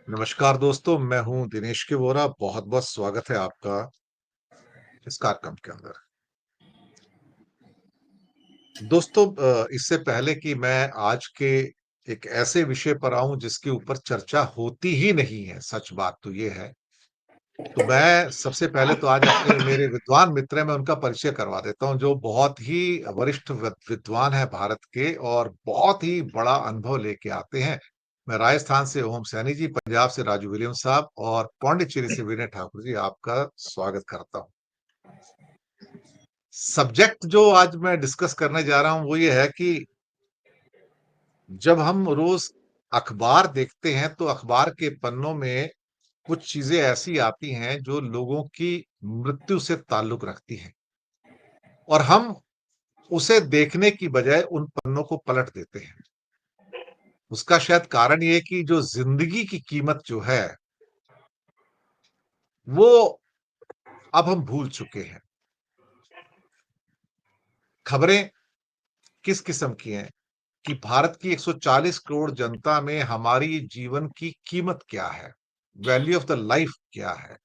नमस्कार दोस्तों, मैं हूँ दिनेश के वोरा। बहुत-बहुत स्वागत है आपका इस कार्यक्रम के अंदर। दोस्तों इससे पहले कि मैं आज के एक ऐसे विषय पर आऊँ जिसके ऊपर चर्चा होती ही नहीं है, सच बात तो ये है। तो मैं सबसे पहले तो आज अपने मेरे विद्वान मित्र हैं, मैं उनका परिचय करवा देता हूँ, जो बहुत ही वरिष्ठ विद्वान हैं भारत के और बहुत ही बड़ा अनुभव लेके आते हैं। मैं राजस्थान से ओम सैनी जी, पंजाब से राजू विलियम्स साहब और पौंडीचेरी से विनय ठाकुर जी, आपका स्वागत करता हूँ। सब्जेक्ट जो आज मैं डिस्कस करने जा रहा हूँ, वो ये है कि जब हम रोज़ अखबार देखते हैं, तो अखबार के पन्नों में कुछ चीज़ें ऐसी आती हैं, जो लोगों की मृत्यु से ताल्लुक रखती हैं और हम उसे देखने की बजाय उन पन्नों को पलट देते हैं। उसका शायद कारण ये है कि जो ज़िंदगी की कीमत जो है, वो अब हम भूल चुके हैं। खबरें किस किस्म की हैं कि भारत की 140 करोड़ जनता में हमारी जीवन की कीमत क्या है? वैल्यू ऑफ द लाइफ क्या है?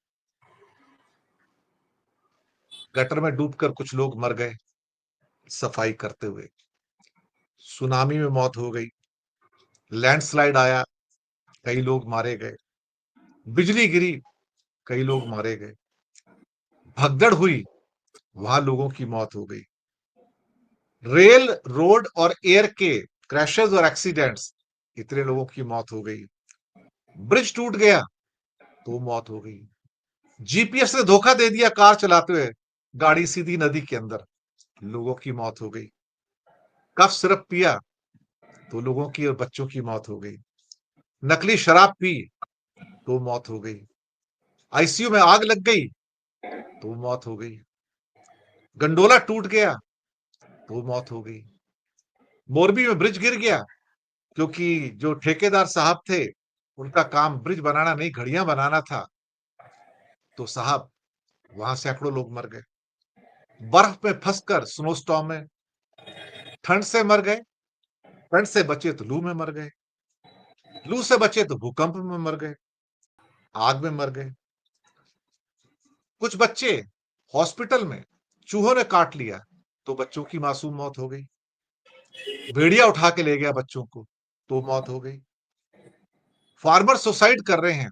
गटर में डूबकर कुछ लोग मर गए, सफाई करते हुए। सुनामी में मौत हो गई, लैंडस्लाइड आया, कई लोग मारे गए। बिजली गिरी, कई लोग मारे गए। भगदड़ हुई, वहां लोगों की मौत हो गई। रेल, रोड और एयर के क्रैशेस और एक्सीडेंट्स, इतने लोगों की मौत हो गई। ब्रिज टूट गया, तो मौत हो गई। जीपीएस ने धोखा दे दिया कार चलाते हुए, गाड़ी सीधी नदी के अंदर, लोगों की मौत हो गई। कफ सिरप पिया, तो लोगों की और बच्चों की मौत हो गई। नकली शराब पी, तो मौत हो गई। आईसीयू में आग लग गई, तो मौत हो गई। गंडोला टूट गया, तो मौत हो गई। मोरबी में ब्रिज गिर गया, क्योंकि जो ठेकेदार साहब थे, उनका काम ब्रिज बनाना नहीं, घड़ियां बनाना था। तो साहब, वहां सैकड़ों लोग मर गए। बर्फ में फंसकर स्नो स्टॉर्म में, ठंड से मर गए। ठंड से बचे तो लू में मर गए। लू से बचे तो भूकंप में मर गए, आग में मर गए। कुछ बच्चे हॉस्पिटल में, चूहों ने काट लिया, तो बच्चों की मासूम मौत हो गई। भेड़िया उठा के ले गया बच्चों को, तो मौत हो गई। फार्मर सुसाइड कर रहे हैं,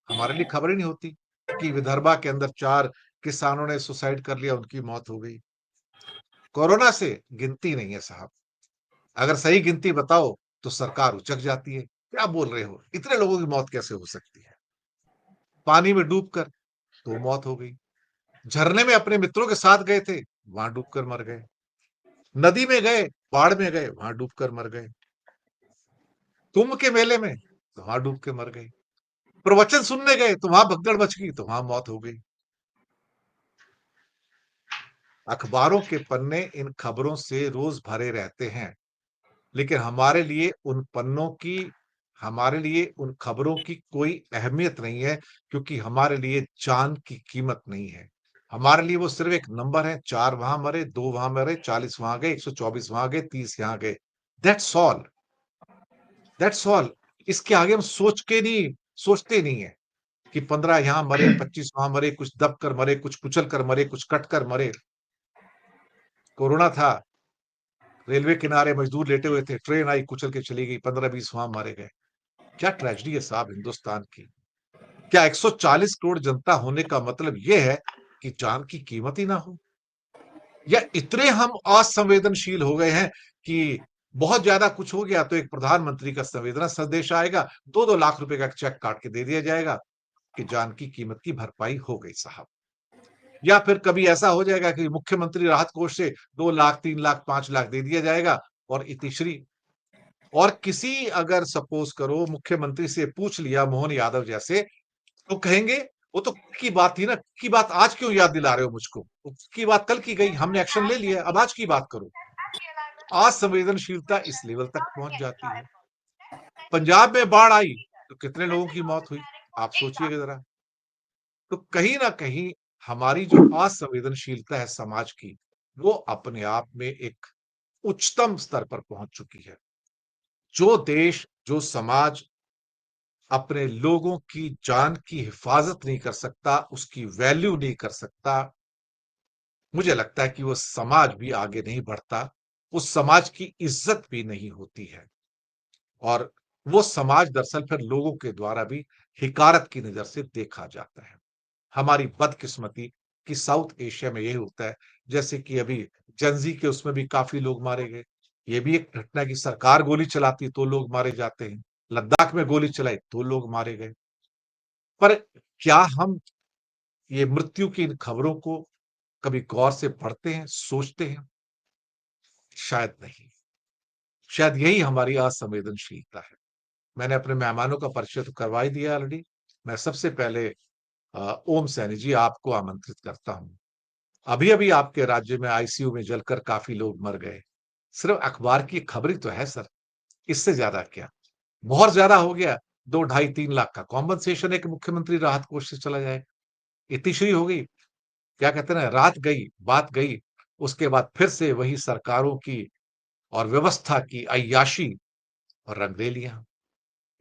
हमारे लिए खबर ही नहीं होती कि विदर्भा के अंदर 4 किसानों ने सुसाइड कर लिया, उनकी मौत हो गई। कोरोना से गिनती नहीं है साहब। अगर सही गिनती बताओ, तो सरकार उचक जाती है। क्या बोल रहे हो? इतने लोगों की मौत कैसे हो सकती है? पानी में डूबकर, तो मौत हो गई। झरने में अपने मित्रों के साथ गए थे, वहां डूबकर मर गए। नदी में गए, बाढ़ में गए, वहां डूबकर मर गए। कुंभ के मेले में, तो वहां डूब के मर गए। प्रवचन सुनने गए, तो वहां भगदड़ मच गई, तो वहां मौत हो गई। अखबारों के पन्ने इन खबरों से रोज भरे रहते हैं, लेकिन हमारे लिए उन खबरों की कोई अहमियत नहीं है, क्योंकि हमारे लिए जान की कीमत नहीं है। हमारे लिए वो सिर्फ एक नंबर है। 4 वहां मरे, 2 वहां मरे, 40 वहां गए, 124 वहां गए, 30 यहां गए। That's all. That's all. इसके आगे हम सोचते नहीं है कि 15 यहां मरे, 25 वहां मरे, कुछ दब कर मरे, कुछ कुचल कर मरे, कुछ कट कर मरे। कोरोना था, रेलवे किनारे मजदूर लेटे हुए थे, ट्रेन आई, कुचल के चली गई, 15-20 वहां मारे गए। क्या ट्रेजेडी है साहब हिंदुस्तान की। क्या 140 करोड़ जनता होने का मतलब यह है कि जान की कीमत ही ना हो? या इतने हम असंवेदनशील हो गए हैं कि बहुत ज्यादा कुछ हो गया तो एक प्रधानमंत्री का संवेदना संदेश आएगा, 2-2 लाख रुपए का चेक काट के दे दिया जाएगा कि जान की कीमत की भरपाई हो गई साहब। या फिर कभी ऐसा हो जाएगा कि मुख्यमंत्री राहत कोष से 2 लाख, 3 लाख, 5 लाख दे दिया जाएगा और इतिश्री। और किसी अगर सपोज करो मुख्यमंत्री से पूछ लिया, मोहन यादव जैसे, तो कहेंगे वो तो की बात थी ना, की बात आज क्यों याद दिला रहे हो मुझको? की बात कल की गई, हमने एक्शन ले लिया, अब आज की बात करो। असंवेदनशीलता इस लेवल तक पहुंच जाती है। पंजाब में बाढ़ आई, तो कितने लोगों की मौत हुई, आप सोचिएगा जरा। तो कहीं ना कहीं हमारी जो असंवेदनशीलता है समाज की, वो अपने आप में एक उच्चतम स्तर पर पहुंच चुकी है। जो देश, जो समाज अपने लोगों की जान की हिफाजत नहीं कर सकता, उसकी वैल्यू नहीं कर सकता, मुझे लगता है कि वो समाज भी आगे नहीं बढ़ता, उस समाज की इज्जत भी नहीं होती है। और वो समाज दरअसल फिर लोगों के द्वारा भी हिकारत की नजर से देखा जाता है। हमारी बदकिस्मती कि साउथ एशिया में यही होता है, जैसे कि अभी जनजी के उसमें भी काफी लोग मारे गए। ये भी एक घटना है कि सरकार गोली चलाती तो लोग मारे जाते हैं, लद्दाख में गोली चलाई तो लोग मारे गए। पर क्या हम ये मृत्यु की इन खबरों को कभी गौर से पढ़ते हैं, सोचते हैं? शायद नहीं। शायद यही हमारी असंवेदनशीलता है। मैंने अपने मेहमानों का परिचय तो करवा ही दिया ऑलरेडी। मैं सबसे पहले ओम सैनी जी आपको आमंत्रित करता हूं। अभी-अभी आपके राज्य में आईसीयू में जलकर काफ़ी लोग मर गए। सिर्फ़ अखबार की खबर ही तो है सर, इससे ज़्यादा क्या? बहुत ज़्यादा हो गया, 2 ढाई 3 लाख का कॉम्पेंसेशन एक मुख्यमंत्री राहत कोष से चला जाए। इतिश्री हो गई, क्या कहते हैं ना, रात गई, बात गई, उसके बाद फिर से वही सरकारों की और व्यवस्था की अय्याशी और रंगरेलियाँ।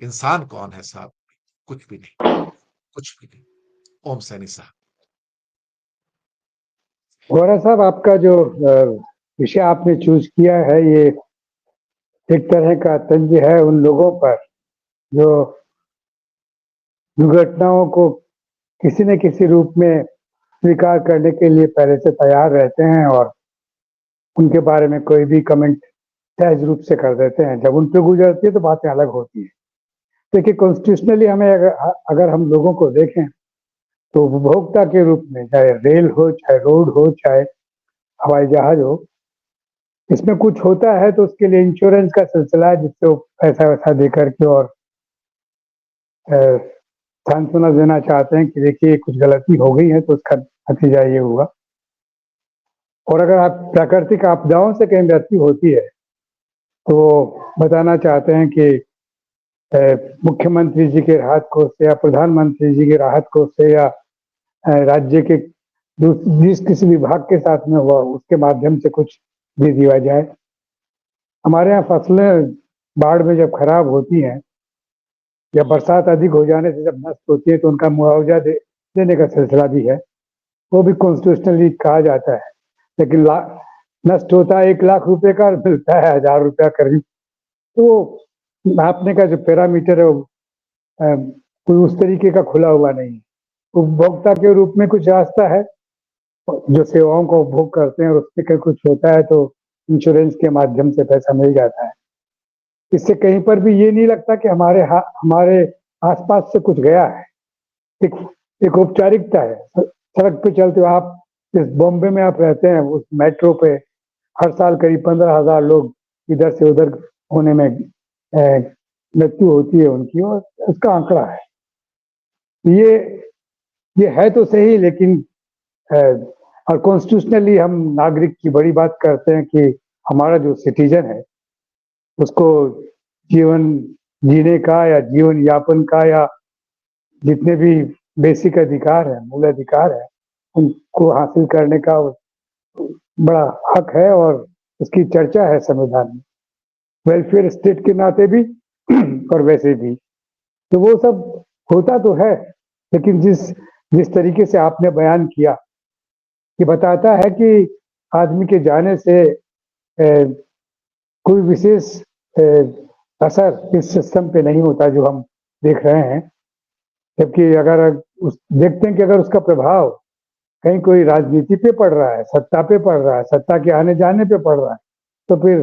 इंसान कौन है साहब? कुछ भी नहीं, कुछ भी नहीं। ओम सैनी साहब। गौरव साहब, आपका जो विषय आपने चूज किया है, ये एक तरह का तंज है उन लोगों पर जो दुर्घटनाओं को किसी न किसी रूप में स्वीकार करने के लिए पहले से तैयार रहते हैं और उनके बारे में कोई भी कमेंट सहज रूप से कर देते हैं। जब उन पे गुजरती है तो बातें अलग होती है। देखिए, कॉन्स्टिट्यूशनली हमें अगर हम लोगों को देखें तो उपभोक्ता के रूप में, चाहे रेल हो, चाहे रोड हो, चाहे हवाई जहाज हो, इसमें कुछ होता है तो उसके लिए इंश्योरेंस का सिलसिला है, जिससे वो पैसा वैसा दे करके और सांत्वना देना चाहते हैं कि देखिए कुछ गलती हो गई है तो उसका नतीजा ये हुआ। और अगर आप प्राकृतिक आपदाओं से कहीं मृत्यु होती है तो बताना चाहते हैं कि मुख्यमंत्री जी के राहत कोष से या प्रधानमंत्री जी के राहत कोष से या राज्य के जिस किसी विभाग के साथ में हुआ उसके माध्यम से कुछ दे दिया जाए। हमारे यहाँ फसलें बाढ़ में जब खराब होती हैं या बरसात अधिक हो जाने से जब नष्ट होती है तो उनका मुआवजा देने का सिलसिला भी है, वो भी कॉन्स्टिट्यूशनली कहा जाता है। लेकिन नष्ट होता है 1 लाख रुपए का, मिलता है 1000 रुपया करीब। तो नापने का जो पैरामीटर है वो कोई उस तरीके का खुला हुआ नहीं है। उपभोक्ता के रूप में कुछ रास्ता है, जो सेवाओं का उपभोग करते हैं और उसमें कुछ होता है तो इंश्योरेंस के माध्यम से पैसा मिल जाता है। इससे कहीं पर भी ये नहीं लगता कि हमारे आसपास से कुछ गया है। एक एक औपचारिकता है। सड़क पे चलते हो आप, जिस बॉम्बे में आप रहते हैं उस मेट्रो पे हर साल करीब 15,000 लोग इधर से उधर होने में मृत्यु होती है उनकी, और उसका आंकड़ा है। ये ये है तो सही, लेकिन और कॉन्स्टिट्यूशनली हम नागरिक की बड़ी बात करते हैं कि हमारा जो सिटीजन है उसको जीवन जीने का या जीवन यापन का या जितने भी बेसिक अधिकार है, मूल अधिकार है, उनको हासिल करने का बड़ा हक है और उसकी चर्चा है संविधान में, वेलफेयर स्टेट के नाते भी और वैसे भी। तो वो सब होता तो है, लेकिन जिस जिस तरीके से आपने बयान किया, ये बताता है कि आदमी के जाने से कोई विशेष असर इस सिस्टम पे नहीं होता जो हम देख रहे हैं। जबकि अगर देखते हैं कि अगर उसका प्रभाव कहीं कोई राजनीति पे पड़ रहा है, सत्ता पे पड़ रहा है, सत्ता के आने जाने पे पड़ रहा है, तो फिर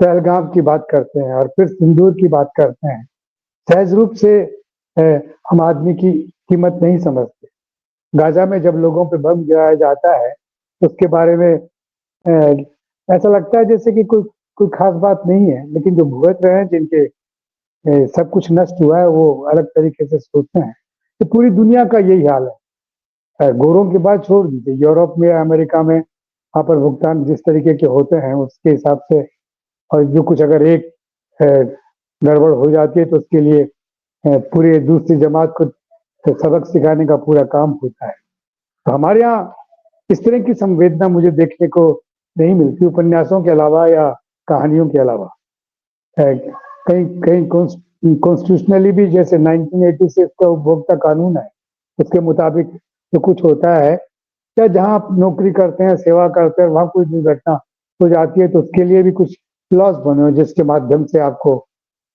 पहलगाम की बात करते हैं और फिर सिंदूर की बात करते हैं। सहज रूप से हम आदमी की कीमत नहीं समझते। गाजा में जब लोगों पे बम गिराया जाता है तो उसके बारे में ऐसा लगता है जैसे कि कोई कोई खास बात नहीं है, लेकिन जो भुगत रहे हैं, जिनके सब कुछ नष्ट हुआ है, वो अलग तरीके से सोचते हैं। तो पूरी दुनिया का यही हाल है। गोरों की बात छोड़ दीजिए, यूरोप में या अमेरिका में वहाँ पर भुगतान जिस तरीके के होते हैं उसके हिसाब से, और जो कुछ अगर एक गड़बड़ हो जाती है तो उसके लिए पूरी दूसरी जमात को सबक सिखाने का पूरा काम होता है। तो हमारे यहाँ इस तरह की संवेदना मुझे देखने को नहीं मिलती, उपन्यासों के अलावा या कहानियों के अलावा। कहीं कहीं कॉन्स्टिट्यूशनली भी जैसे 1986 का उपभोक्ता कानून है, उसके मुताबिक जो कुछ होता है, या जहाँ आप नौकरी करते हैं, सेवा करते हैं, वहाँ कोई दुर्घटना हो जाती है तो उसके लिए भी कुछ लॉस बने हो जिसके माध्यम से आपको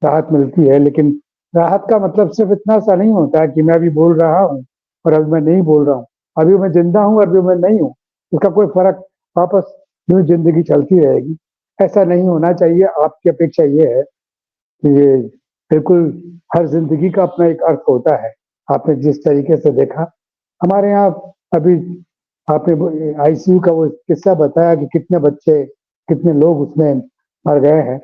राहत मिलती है। लेकिन राहत का मतलब सिर्फ इतना सा नहीं होता है कि मैं अभी बोल रहा हूँ और अभी मैं नहीं बोल रहा हूँ, अभी मैं जिंदा हूँ, अभी मैं नहीं हूँ, इसका कोई फर्क, वापस यूं जिंदगी चलती रहेगी। ऐसा नहीं होना चाहिए। आपकी अपेक्षा ये है कि ये बिल्कुल हर जिंदगी का अपना एक अर्थ होता है। आपने जिस तरीके से देखा हमारे यहाँ अभी, आपने आईसीयू का वो किस्सा बताया कि कितने बच्चे, कितने लोग उसमें मर गए हैं।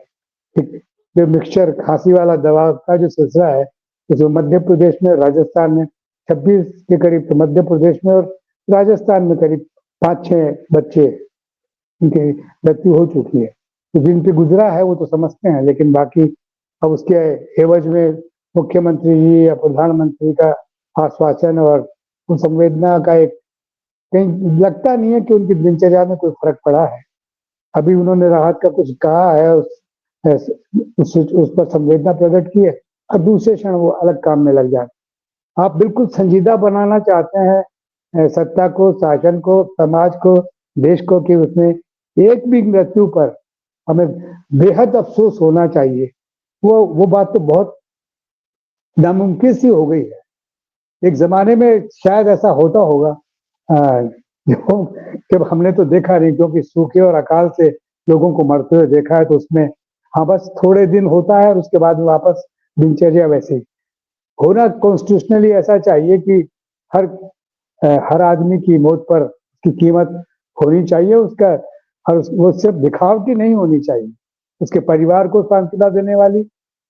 जो मिक्सचर खांसी वाला दवा का जो सिलसिला है, जो मध्य प्रदेश में, राजस्थान में 26 के करीब, तो मध्य प्रदेश में और राजस्थान में करीब 5-6 बच्चे उनकी मृत्यु हो चुकी है। तो जिन पे गुजरा है वो तो समझते हैं, लेकिन बाकी अब उसके एवज में मुख्यमंत्री जी या प्रधानमंत्री का आश्वासन और उन संवेदना का एक, कहीं लगता नहीं है कि उनकी दिनचर्या में कोई फर्क पड़ा है। अभी उन्होंने राहत का कुछ कहा है, उस पर संवेदना प्रकट की है और दूसरे क्षण वो अलग काम में लग जाते। आप बिल्कुल संजीदा बनाना चाहते हैं सत्ता को, शासन को, समाज को, देश को, कि उसमें एक भी मृत्यु पर हमें बेहद अफसोस होना चाहिए। वो बात तो बहुत नामुमकिन सी हो गई है। एक जमाने में शायद ऐसा होता होगा, जो जब हमने तो देखा नहीं, क्योंकि सूखे और अकाल से लोगों को मरते हुए देखा है, तो उसमें हाँ बस थोड़े दिन होता है और उसके बाद में वापस दिनचर्या वैसे ही होना। कॉन्स्टिट्यूशनली ऐसा चाहिए कि हर हर आदमी की मौत पर उसकी कीमत होनी चाहिए, उसका, और वो सिर्फ दिखावटी नहीं होनी चाहिए, उसके परिवार को सांत्वना देने वाली,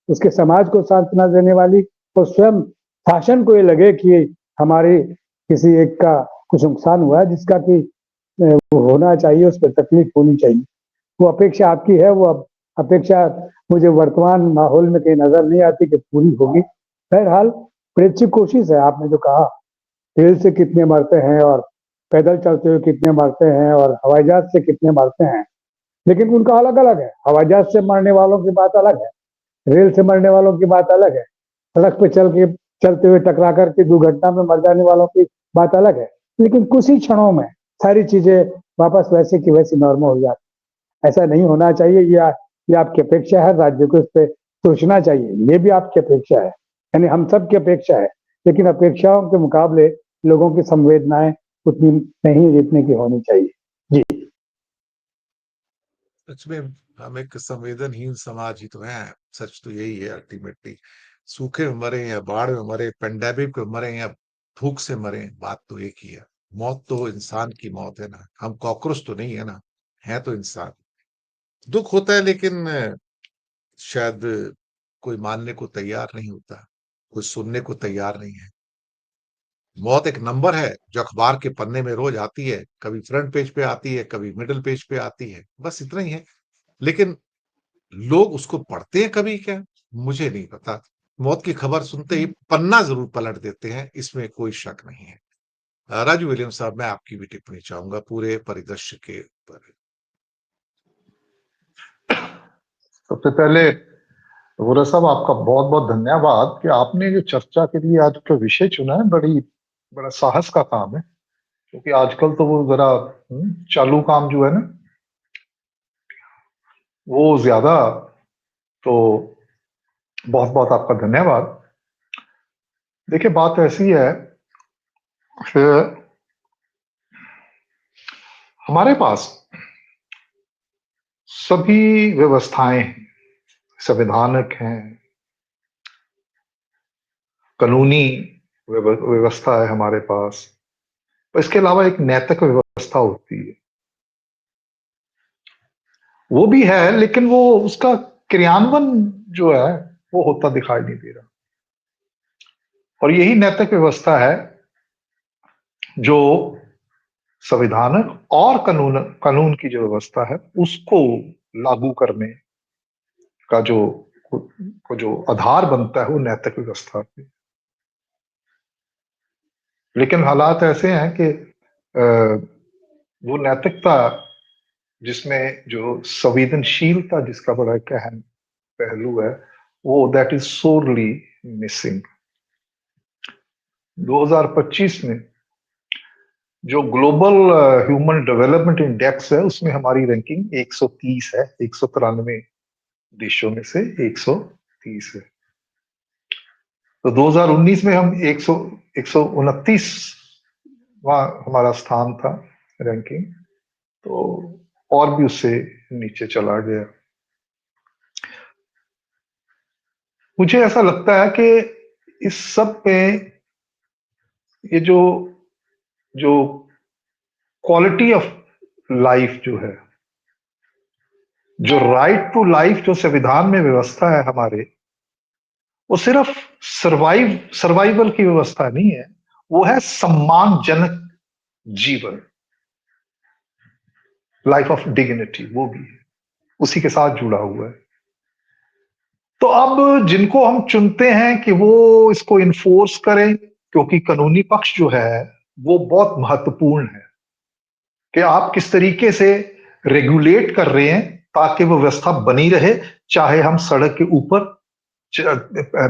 उसके समाज को सांत्वना देने वाली, और स्वयं शासन को ये लगे कि हमारे किसी एक का कुछ नुकसान हुआ है जिसका कि वो होना चाहिए, उस पर तकलीफ होनी चाहिए। वो अपेक्षा आपकी है, वो अपेक्षा मुझे वर्तमान माहौल में कहीं नजर नहीं आती कि पूरी होगी। बहरहाल प्रेक्षित कोशिश है। आपने जो कहा रेल से कितने मरते हैं और पैदल चलते हुए कितने मरते हैं और हवाई जहाज से कितने मरते हैं, लेकिन उनका अलग अलग है। हवाई जहाज से मरने वालों की बात अलग है, रेल से मरने वालों की बात अलग है, सड़क पे चलते हुए टकरा करके दुर्घटना में मर जाने वालों की बात अलग है। लेकिन कुछ ही क्षणों में सारी चीजें वापस वैसे की वैसी नॉर्मल हो जाती। ऐसा नहीं होना चाहिए। ये आपकी अपेक्षा है, राज्य को इस पर सोचना चाहिए। ये भी आपकी अपेक्षा है, यानी हम सब की अपेक्षा है। लेकिन अपेक्षाओं के मुकाबले लोगों की संवेदनाएं उतनी नहीं जितने की होनी चाहिए। जी। सच में हम एक संवेदनहीन समाज ही तो है। सच तो यही है अल्टीमेटली। सूखे में मरे या बाढ़ में मरे, पेंडेमिक में मरे या भूख से मरे, बात तो एक ही है। मौत तो इंसान की मौत है ना, हम कॉकरोच तो नहीं है ना, है तो इंसान। दुख होता है, लेकिन शायद कोई मानने को तैयार नहीं होता, कोई सुनने को तैयार नहीं है। मौत एक नंबर है जो अखबार के पन्ने में रोज आती है, कभी फ्रंट पेज पे आती है, कभी मिडिल पेज पे आती है, बस इतना ही है। लेकिन लोग उसको पढ़ते हैं कभी क्या, मुझे नहीं पता। मौत की खबर सुनते ही पन्ना जरूर पलट देते हैं, इसमें कोई शक नहीं है। राजू विलियम साहब, मैं आपकी भी टिप्पणी चाहूंगा पूरे परिदृश्य के ऊपर। सबसे पहले वोरा साहब, आपका बहुत बहुत धन्यवाद कि आपने जो चर्चा के लिए आज का विषय चुना है। बड़ा साहस का काम है, क्योंकि आजकल तो वो जरा चालू काम जो है ना, वो ज्यादा। तो बहुत बहुत आपका धन्यवाद। देखिए, बात ऐसी है कि हमारे पास सभी व्यवस्थाएं हैं, संवैधानिक हैं, कानूनी व्यवस्था है हमारे पास। पर इसके अलावा एक नैतिक व्यवस्था होती है, वो भी है, लेकिन वो उसका क्रियान्वयन जो है वो होता दिखाई नहीं दे रहा। और यही नैतिक व्यवस्था है जो संविधानिक और कानून कानून की जो व्यवस्था है उसको लागू करने का जो आधार बनता है वो नैतिक व्यवस्था पे। लेकिन हालात ऐसे हैं कि वो नैतिकता जिसमें जो संवेदनशीलता जिसका बड़ा गहन पहलू है, वो दैट इज सोरली मिसिंग। 2025 में जो ग्लोबल ह्यूमन डेवलपमेंट इंडेक्स है उसमें हमारी रैंकिंग 130 है, 193 देशों में से 130 है। तो 2019 में हम 129 वहां हमारा स्थान था रैंकिंग, तो और भी उससे नीचे चला गया। मुझे ऐसा लगता है कि इस सब में ये जो जो क्वालिटी ऑफ लाइफ जो है, जो राइट टू लाइफ जो संविधान में व्यवस्था है हमारे, वो सिर्फ सर्वाइवल की व्यवस्था नहीं है, वो है सम्मानजनक जीवन, लाइफ ऑफ डिग्निटी, वो भी है, उसी के साथ जुड़ा हुआ है। तो अब जिनको हम चुनते हैं कि वो इसको इन्फोर्स करें, क्योंकि कानूनी पक्ष जो है वो बहुत महत्वपूर्ण है कि आप किस तरीके से रेगुलेट कर रहे हैं ताकि वो व्यवस्था बनी रहे, चाहे हम सड़क के ऊपर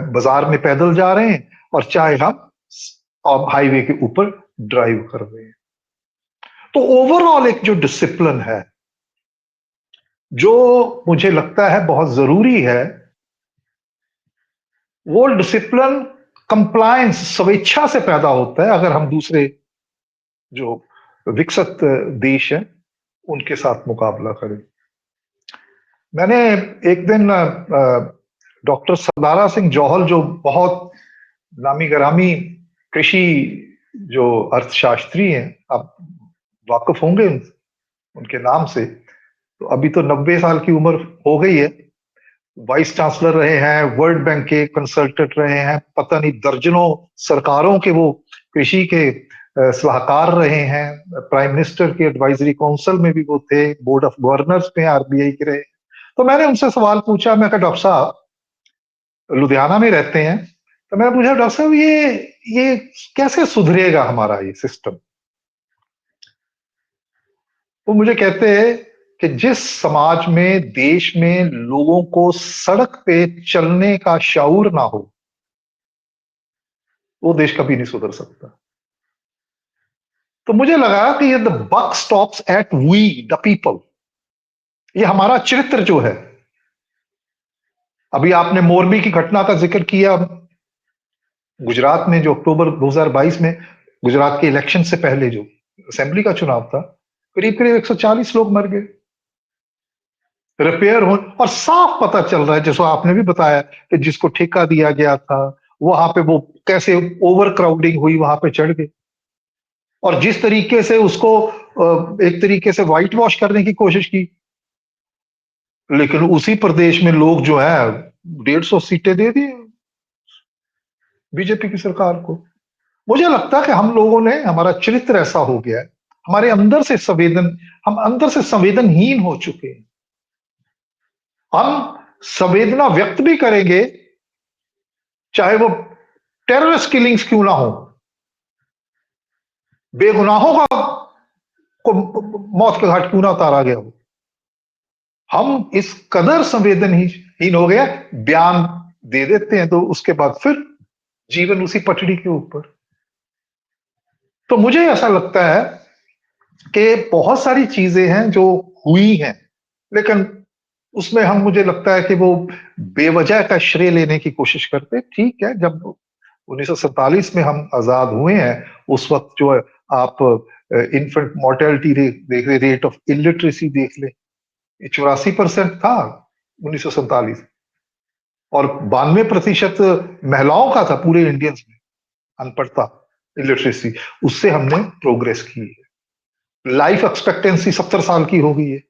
बाजार में पैदल जा रहे हैं और चाहे हम हाईवे के ऊपर ड्राइव कर रहे हैं। तो ओवरऑल एक जो डिसिप्लिन है, जो मुझे लगता है बहुत जरूरी है, वो डिसिप्लिन कंप्लायंस स्वेच्छा से पैदा होता है अगर हम दूसरे जो विकसित देश हैं उनके साथ मुकाबला करें। मैंने एक दिन डॉक्टर सरदारा सिंह जौहल, जो बहुत नामी गिरामी कृषि जो अर्थशास्त्री हैं, आप वाकिफ होंगे उनके नाम से, तो अभी तो 90 साल की उम्र हो गई है, वाइस चांसलर रहे हैं, वर्ल्ड बैंक के कंसल्टेंट रहे हैं, पता नहीं दर्जनों सरकारों के वो कृषि के सलाहकार रहे हैं, प्राइम मिनिस्टर के एडवाइजरी काउंसिल में भी वो थे, बोर्ड ऑफ गवर्नर्स में आरबीआई के रहे। तो मैंने उनसे सवाल पूछा, मैं कहा डॉक्टर साहब लुधियाना में रहते हैं, तो मैंने पूछा डॉक्टर साहब ये कैसे सुधरेगा हमारा ये सिस्टम। वो मुझे कहते हैं कि जिस समाज में, देश में लोगों को सड़क पे चलने का शाऊर ना हो, वो देश कभी नहीं सुधर सकता। तो मुझे लगा कि ये the buck stops at we the people, ये हमारा चरित्र जो है। अभी आपने मोरबी की घटना का जिक्र किया, गुजरात में जो अक्टूबर 2022 में गुजरात के इलेक्शन से पहले जो असेंबली का चुनाव था, करीब करीब 140 लोग मर गए रिपेयर हो, और साफ पता चल रहा है, जैसा आपने भी बताया कि जिसको ठेका दिया गया था वहां पे वो कैसे ओवर क्राउडिंग हुई, वहां पे चढ़ गए, और जिस तरीके से उसको एक तरीके से व्हाइट वॉश करने की कोशिश की, लेकिन उसी प्रदेश में लोग जो है 150 सीटें दे दी बीजेपी की सरकार को। मुझे लगता है कि हम लोगों ने, हमारा चरित्र ऐसा हो गया है, हमारे अंदर से हम अंदर से संवेदनहीन हो चुके हैं। हम संवेदना व्यक्त भी करेंगे चाहे वो टेररिस्ट किलिंग्स क्यों ना हो, बेगुनाहों को मौत के घाट क्यों ना उतारा गया हो, हम इस कदर संवेदनहीन हो गया, बयान दे देते हैं तो उसके बाद फिर जीवन उसी पटड़ी के ऊपर। तो मुझे ऐसा लगता है कि बहुत सारी चीजें हैं जो हुई हैं, लेकिन उसमें हम, मुझे लगता है कि वो बेवजह का श्रेय लेने की कोशिश करते। ठीक है, जब 1947 में हम आजाद हुए हैं, उस वक्त जो है आप इन्फेंट मोर्टेलिटी देख ले, रेट ऑफ इलिटरेसी देख ले, 84% था 1947, और 92% महिलाओं का था पूरे इंडियंस में अनपढ़ता, इलिटरेसी। उससे हमने प्रोग्रेस की है। लाइफ एक्सपेक्टेंसी 70 साल की हो गई है।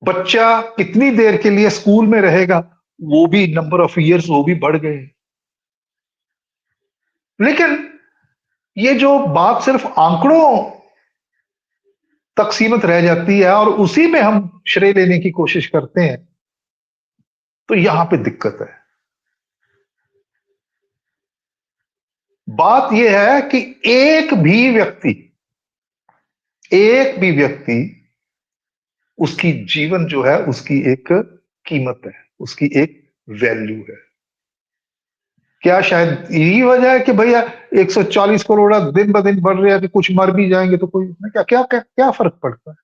बच्चा कितनी देर के लिए स्कूल में रहेगा, वो भी नंबर ऑफ इयर्स वो भी बढ़ गए। लेकिन ये जो बात सिर्फ आंकड़ों तक सीमित रह जाती है और उसी में हम श्रेय लेने की कोशिश करते हैं, तो यहां पे दिक्कत है। बात यह है कि एक भी व्यक्ति उसकी जीवन जो है उसकी एक कीमत है, उसकी एक वैल्यू है। क्या शायद यही वजह है कि भैया 140 करोड़ दिन ब दिन बढ़ रहे हैं कि कुछ मर भी जाएंगे तो कोई क्या क्या क्या, क्या फर्क पड़ता है?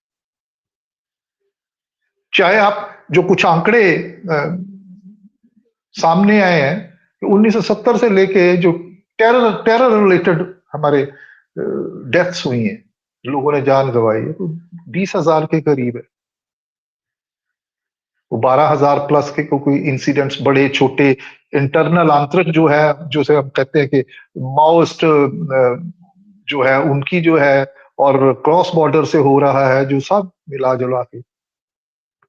चाहे आप जो कुछ आंकड़े सामने आए हैं कि 1970 से लेके जो टेरर टेरर रिलेटेड हमारे डेथ्स हुई हैं, लोगों ने जान गंवाई है, तो 20,000 के करीब है। वो 12,000 प्लस के कोई इंसिडेंट्स बड़े छोटे इंटरनल आंतरिक जो है, जो से हम कहते हैं कि माओइस्ट जो है उनकी जो है, और क्रॉस बॉर्डर से हो रहा है जो, सब मिला जुला के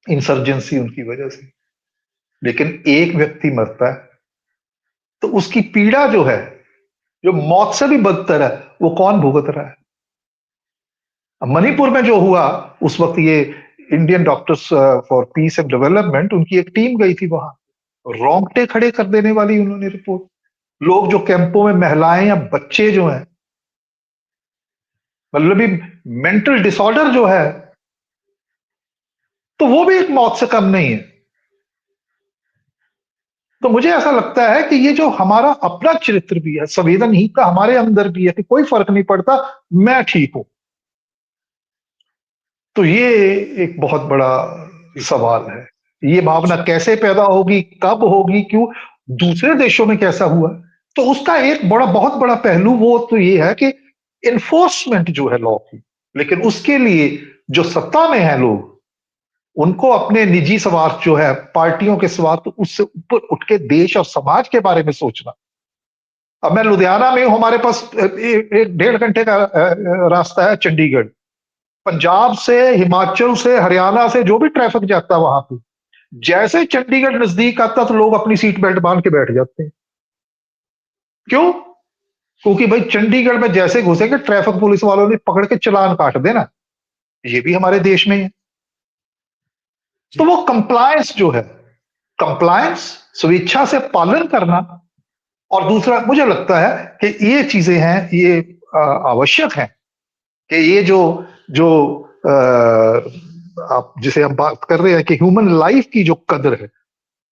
इंसर्जेंसी उनकी वजह से। लेकिन एक व्यक्ति मरता है तो उसकी पीड़ा जो है, जो मौत से भी बदतर है, वो कौन भुगत रहा है? अब मणिपुर में जो हुआ उस वक्त, ये Indian doctors for piece and development, उनकी एक टीम गई थी वहां, रोंगटे खड़े कर देने वाली उन्होंने रिपोर्ट। लोग जो कैंपों में, महिलाएं या बच्चे जो हैं, मतलब भी मेंटल डिसऑर्डर जो है, तो वो भी एक मौत से कम नहीं है। तो मुझे ऐसा लगता है कि ये जो हमारा अपना चरित्र भी है, संवेदनहीनता हमारे अंदर भी है कि कोई फर्क नहीं पड़ता, मैं ठीक हूं, तो ये एक बहुत बड़ा सवाल है। ये भावना कैसे पैदा होगी, कब होगी, क्यों, दूसरे देशों में कैसा हुआ, तो उसका एक बड़ा, बहुत बड़ा पहलू वो तो ये है कि इन्फोर्समेंट जो है लॉ की। लेकिन उसके लिए जो सत्ता में है लोग, उनको अपने निजी स्वार्थ जो है, पार्टियों के स्वार्थ, उससे ऊपर उठ के देश और समाज के बारे में सोचना। अब मैं लुधियाना में हूं, हमारे पास एक 1.5 घंटे का रास्ता है चंडीगढ़। पंजाब से, हिमाचल से, हरियाणा से जो भी ट्रैफिक जाता है वहां पे, जैसे चंडीगढ़ नजदीक आता तो लोग अपनी सीट बेल्ट बांध के बैठ जाते हैं। क्यों? क्योंकि भाई चंडीगढ़ में जैसे घुसेंगे, ट्रैफिक पुलिस वालों ने पकड़ के चालान काट देना। ये भी हमारे देश में है। तो वो कंप्लायंस जो है, कंप्लायंस, स्वेच्छा से पालन करना, और दूसरा मुझे लगता है कि ये चीजें हैं, ये आवश्यक है कि ये जो जो आप जिसे हम बात कर रहे हैं कि ह्यूमन लाइफ की जो कदर है।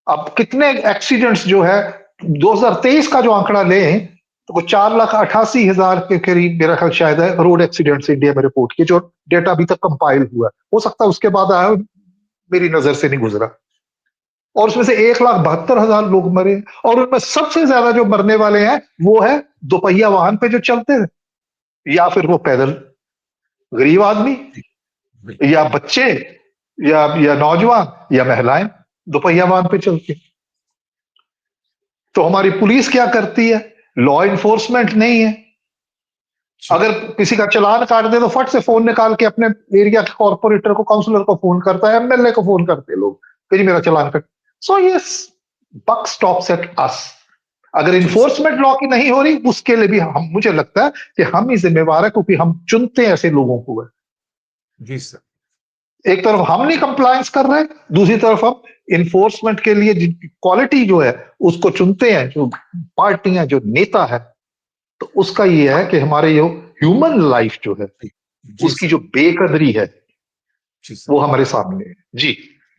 अब कितने एक्सीडेंट्स जो है, 2023 का जो आंकड़ा लें तो वो 4,88,000 के करीब मेरा ख्याल शायद है रोड एक्सीडेंट्स इंडिया में रिपोर्ट किए, जो डेटा अभी तक कंपाइल हुआ है। हो सकता है उसके बाद आया, मेरी नजर से नहीं गुजरा। और उसमें से 1,72,000 लोग मरे, और उनमें सबसे ज्यादा जो मरने वाले हैं वो है दोपहिया वाहन पे जो चलते हैं, या फिर वो पैदल गरीब आदमी, या बच्चे, या नौजवान, या महिलाएं दोपहिया वाहन पे चलती। तो हमारी पुलिस क्या करती है? लॉ इन्फोर्समेंट नहीं है। अगर किसी का चालान काट दे तो फट से फोन निकाल के अपने एरिया के कॉर्पोरेटर को, काउंसलर को फोन करता है, एमएलए को फोन करते लोग कि जी मेरा चालान कट। सो ये बक स्टॉप्स एट अस। अगर इन्फोर्समेंट लॉ की नहीं हो रही, उसके लिए भी हम, मुझे लगता है कि हम ही जिम्मेवार है, क्योंकि हम चुनते हैं ऐसे लोगों को है। जी सर। एक तरफ हम नहीं कंप्लायंस कर रहे, दूसरी तरफ हम इन्फोर्समेंट के लिए जिनकी क्वालिटी जो है उसको चुनते हैं, जो पार्टियां, जो नेता है। तो उसका ये है कि हमारे जो ह्यूमन लाइफ जो है, जी उसकी सर। जो बेकदरी है, जी सर। वो हमारे सामने है। जी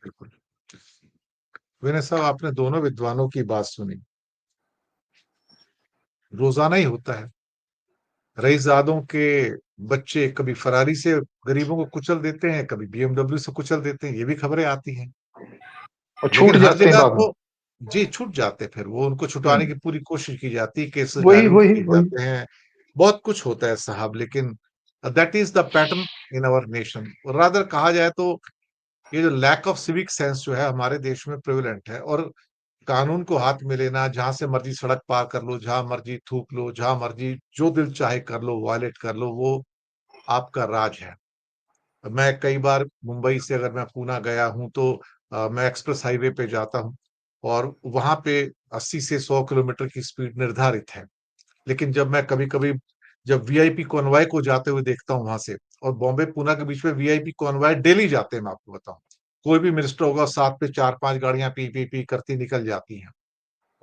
बिल्कुल। विनय साहब, आपने दोनों विद्वानों की बात सुनी। रोजाना ही होता है, रईसजादों के बच्चे कभी फरारी से गरीबों को कुचल देते हैं, कभी बीएमडब्ल्यू से कुचल देते हैं, ये भी खबरें आती हैं। और छूट लेकिन हर जाते हैं जगह बाद में। तो जी छूट जाते, फिर वो उनको छुटवाने की पूरी कोशिश की जाती है, केसेस वही डायल्यूट वही किए वही। जाते हैं, बहुत कुछ होता है साहब। लेकिन that is the pattern in our nation. और रादर कहा जाए तो ये जो लैक ऑफ सिविक सेंस जो है हमारे देश में प्रेवलेंट है, और कानून को हाथ में लेना, जहां से मर्जी सड़क पार कर लो, जहां मर्जी थूक लो, जहां मर्जी जो दिल चाहे कर लो, वायलेट कर लो, वो आपका राज है। मैं कई बार मुंबई से अगर मैं पूना गया हूं तो मैं एक्सप्रेस हाईवे पे जाता हूं, और वहां पे 80 से 100 किलोमीटर की स्पीड निर्धारित है। लेकिन जब मैं कभी कभी जब वीआईपी कॉन्वॉय को जाते हुए देखता हूं वहां से, और बॉम्बे पूना के बीच में वीआईपी कॉन्वॉय डेली जाते हैं, मैं आपको बताऊं, कोई भी मिनिस्टर होगा, साथ पे 4-5 गाड़ियां पी पी पी करती निकल जाती हैं।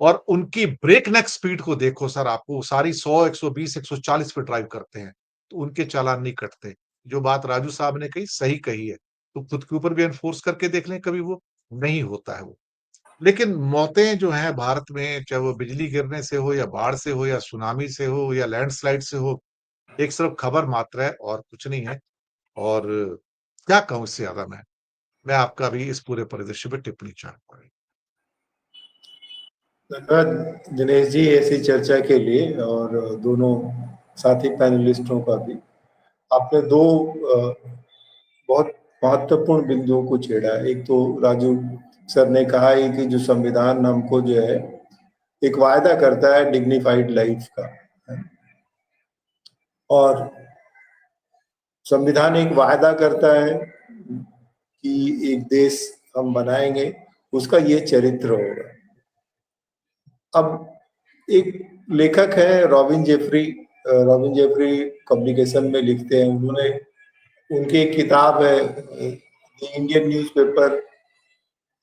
और उनकी ब्रेक नेक स्पीड को देखो सर, आपको सारी 100, 120, 140 पे ड्राइव करते हैं, तो उनके चालान नहीं कटते। जो बात राजू साहब ने कही, सही कही है। तो खुद के ऊपर भी एनफोर्स करके देख लें, कभी वो नहीं होता है वो। लेकिन मौतें जो हैं भारत में, चाहे वो बिजली गिरने से हो या बाढ़ से हो या सुनामी से हो या लैंडस्लाइड से हो, एक सिर्फ खबर मात्र है और कुछ नहीं है। और क्या कहूँ इससे ज़्यादा मैं आपका अभी इस पूरे परिदृश्य पे टिप्पणी चाहूँगा। धन्यवाद दिनेश जी ऐसी चर्चा के लिए, और दोनों साथी पैनलिस्टों का भी। आपने दो बहुत महत्वपूर्ण बिंदुओं को छेड़ा है। एक तो राजू सर ने कहा है कि जो संविधान हमको जो है एक वायदा करता है डिग्निफाइड लाइफ का, और संविधान एक वायदा करता है कि एक देश हम बनाएंगे, उसका ये चरित्र होगा। अब एक लेखक है रॉबिन जेफरी कम्युनिकेशन में लिखते हैं। उन्होंने उनकी एक किताब है the Indian newspaper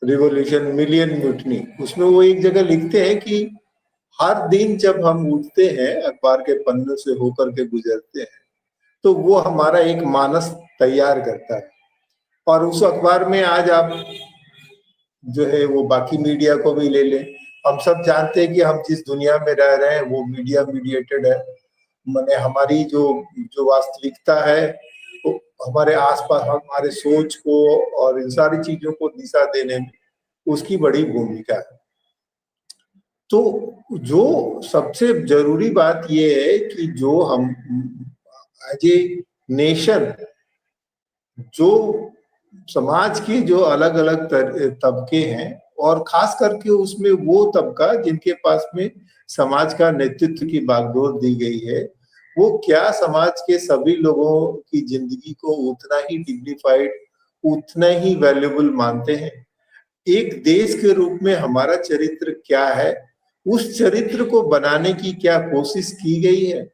revolution million mutiny. उसमें वो एक जगह लिखते हैं कि हर दिन जब हम उठते हैं अखबार के पन्नों से होकर के गुजरते हैं, तो वो हमारा एक मानस तैयार करता है। और उस अखबार में आज आप जो है वो बाकी मीडिया को भी ले लें, हम सब जानते हैं कि हम जिस दुनिया में रह रहे हैं वो मीडिया मीडिएटेड है। माने हमारी जो जो वास्तविकता है वो हमारे आसपास हमारे सोच को और इन सारी चीजों को दिशा देने में उसकी बड़ी भूमिका है। तो जो सबसे जरूरी बात ये है कि जो हम एज ए नेशन, जो समाज के जो अलग अलग तबके हैं, और खास करके उसमें वो तबका जिनके पास में समाज का नेतृत्व की बागडोर दी गई है, वो क्या समाज के सभी लोगों की जिंदगी को उतना ही डिग्निफाइड, उतना ही वैल्यूबल मानते हैं? एक देश के रूप में हमारा चरित्र क्या है, उस चरित्र को बनाने की क्या कोशिश की गई है?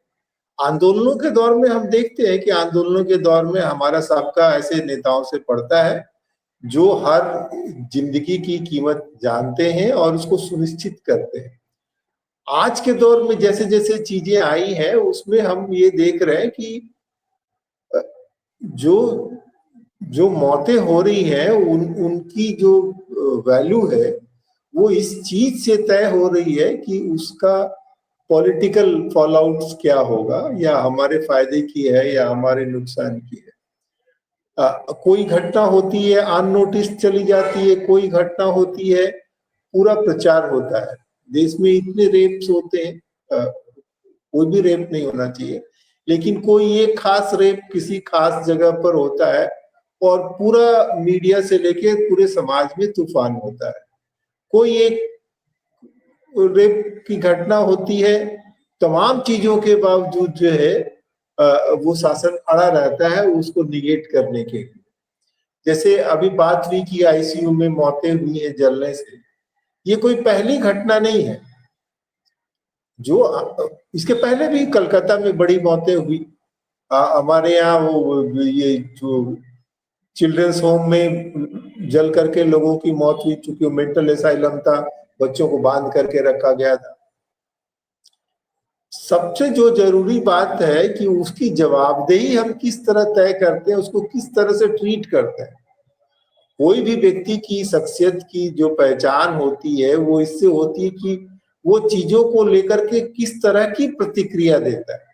आंदोलनों के दौर में हम देखते हैं कि आंदोलनों के दौर में हमारा सबका ऐसे नेताओं से पड़ता है जो हर जिंदगी की कीमत जानते हैं और उसको सुनिश्चित करते हैं। आज के दौर में जैसे जैसे चीजें आई हैं उसमें हम ये देख रहे हैं कि जो जो मौतें हो रही हैं उनकी जो वैल्यू है वो इस चीज से तय हो रही है कि उसका पॉलिटिकल फॉलआउट्स क्या होगा, या हमारे फायदे की है या हमारे नुकसान की है। कोई घटना होती है अननोटिस चली जाती है, कोई घटना होती है पूरा प्रचार होता है। देश में इतने रेप्स होते हैं, कोई भी रेप नहीं होना चाहिए, लेकिन कोई एक खास रेप किसी खास जगह पर होता है और पूरा मीडिया से लेके पूरे समाज में तूफान होता है। कोई एक रेप की घटना होती है, तमाम चीजों के बावजूद जो है वो शासन अड़ा रहता है उसको निगेट करने के लिए। जैसे अभी बात हुई कि आईसीयू में मौतें हुई है जलने से, ये कोई पहली घटना नहीं है। जो इसके पहले भी कलकत्ता में बड़ी मौतें हुई। हमारे यहाँ वो ये जो चिल्ड्रंस होम में जल करके लोगों की मौत हुई, चूंकि मेंटल एसाइलम था, बच्चों को बांध करके रखा गया था। सबसे जो जरूरी बात है कि उसकी जवाबदेही हम किस तरह तय करते हैं, उसको किस तरह से ट्रीट करते हैं। कोई भी व्यक्ति की शख्सियत की जो पहचान होती है वो इससे होती है कि वो चीजों को लेकर के किस तरह की प्रतिक्रिया देता है।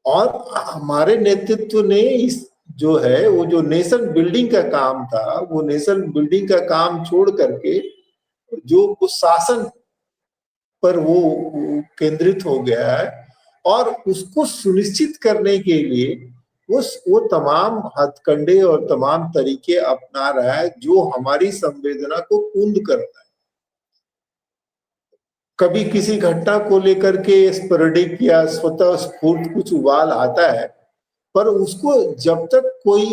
और हमारे नेतृत्व ने इस जो है वो जो नेशन बिल्डिंग का काम था, वो नेशन बिल्डिंग का काम छोड़ करके जो शासन पर वो केंद्रित हो गया है, और उसको सुनिश्चित करने के लिए वो तमाम हथकंडे और तमाम तरीके अपना रहा है जो हमारी संवेदना को कुंद करता है। कभी किसी घटना को लेकर के स्पोरेडिक या स्वतः स्फूर्त कुछ उबाल आता है, पर उसको जब तक कोई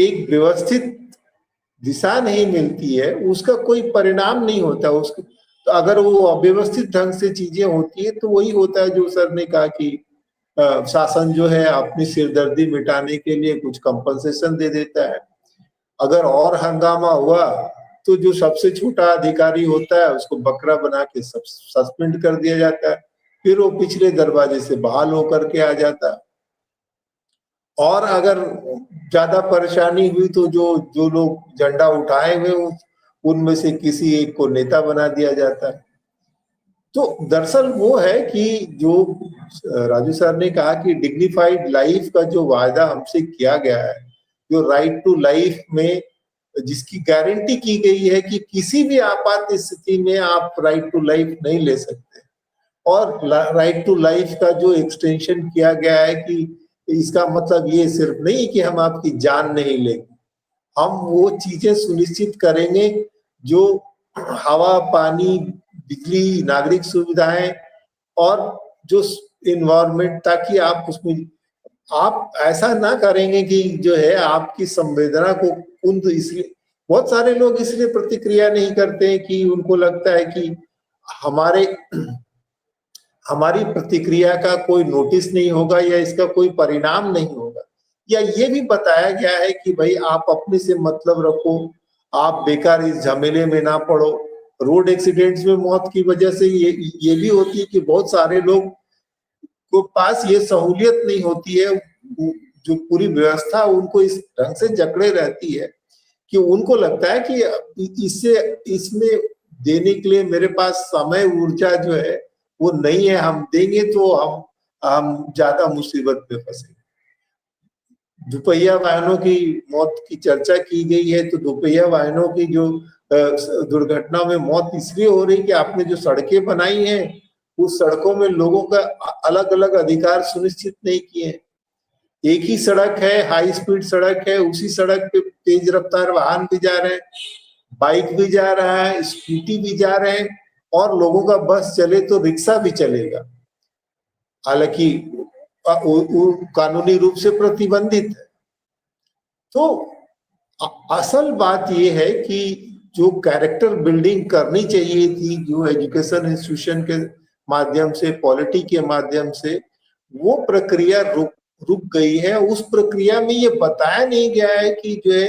एक व्यवस्थित दिशा नहीं मिलती है उसका कोई परिणाम नहीं होता। उसको तो अगर वो अव्यवस्थित ढंग से चीजें होती है तो वही होता है जो सर ने कहा कि शासन जो है अपनी सिरदर्दी मिटाने के लिए कुछ कंपनसेशन दे देता है। अगर और हंगामा हुआ तो जो सबसे छोटा अधिकारी होता है उसको बकरा बना के सस्पेंड कर दिया जाता है, फिर वो पिछले दरवाजे से बहाल होकर के आ जाता है। और अगर ज्यादा परेशानी हुई तो जो जो लोग झंडा उठाए हुए उनमें से किसी एक को नेता बना दिया जाता है। तो दरअसल वो है कि जो राजू सर ने कहा कि डिग्निफाइड लाइफ का जो वायदा हमसे किया गया है, जो राइट टू लाइफ में जिसकी गारंटी की गई है कि किसी भी आपात स्थिति में आप राइट टू लाइफ नहीं ले सकते, और राइट टू लाइफ का जो एक्सटेंशन किया गया है कि इसका मतलब ये सिर्फ नहीं कि हम आपकी जान नहीं लेंगे, हम वो चीजें सुनिश्चित करेंगे जो हवा, पानी, बिजली, नागरिक सुविधाएं और जो इन्वायरमेंट, ताकि आप उसमें आप ऐसा ना करेंगे कि जो है आपकी संवेदना को कुंद, इसलिए बहुत सारे लोग इसलिए प्रतिक्रिया नहीं करते हैं कि उनको लगता है कि हमारी प्रतिक्रिया का कोई नोटिस नहीं होगा या इसका कोई परिणाम नहीं होगा, या ये भी बताया गया है कि भाई आप अपने से मतलब रखो, आप बेकार इस झमेले में ना पड़ो। रोड एक्सीडेंट्स में मौत की वजह से ये भी होती है कि बहुत सारे लोग को पास ये सहूलियत नहीं होती है, जो पूरी व्यवस्था उनको इस ढंग से जकड़े रहती है कि उनको लगता है कि इसमें देने के लिए मेरे पास समय, ऊर्जा जो है वो नहीं है, हम देंगे तो हम ज्यादा मुसीबत में फंसे। दुपहिया वाहनों की मौत की चर्चा की गई है, तो दुपहिया वाहनों की जो दुर्घटना में मौत इसलिए हो रही कि आपने जो सड़कें बनाई हैं उस सड़कों में लोगों का अलग अलग अधिकार सुनिश्चित नहीं किए। एक ही सड़क है, हाई स्पीड सड़क है, उसी सड़क पे तेज रफ्तार वाहन भी जा रहे हैं, बाइक भी जा रहा है, स्कूटी भी जा रहे हैं, और लोगों का बस चले तो रिक्शा भी चलेगा, हालांकि कानूनी रूप से प्रतिबंधित है। तो असल बात यह है कि जो कैरेक्टर बिल्डिंग करनी चाहिए थी, जो एजुकेशन इंस्टीट्यूशन के माध्यम से, पॉलिटी के माध्यम से, वो प्रक्रिया रुक गई है। उस प्रक्रिया में ये बताया नहीं गया है कि जो है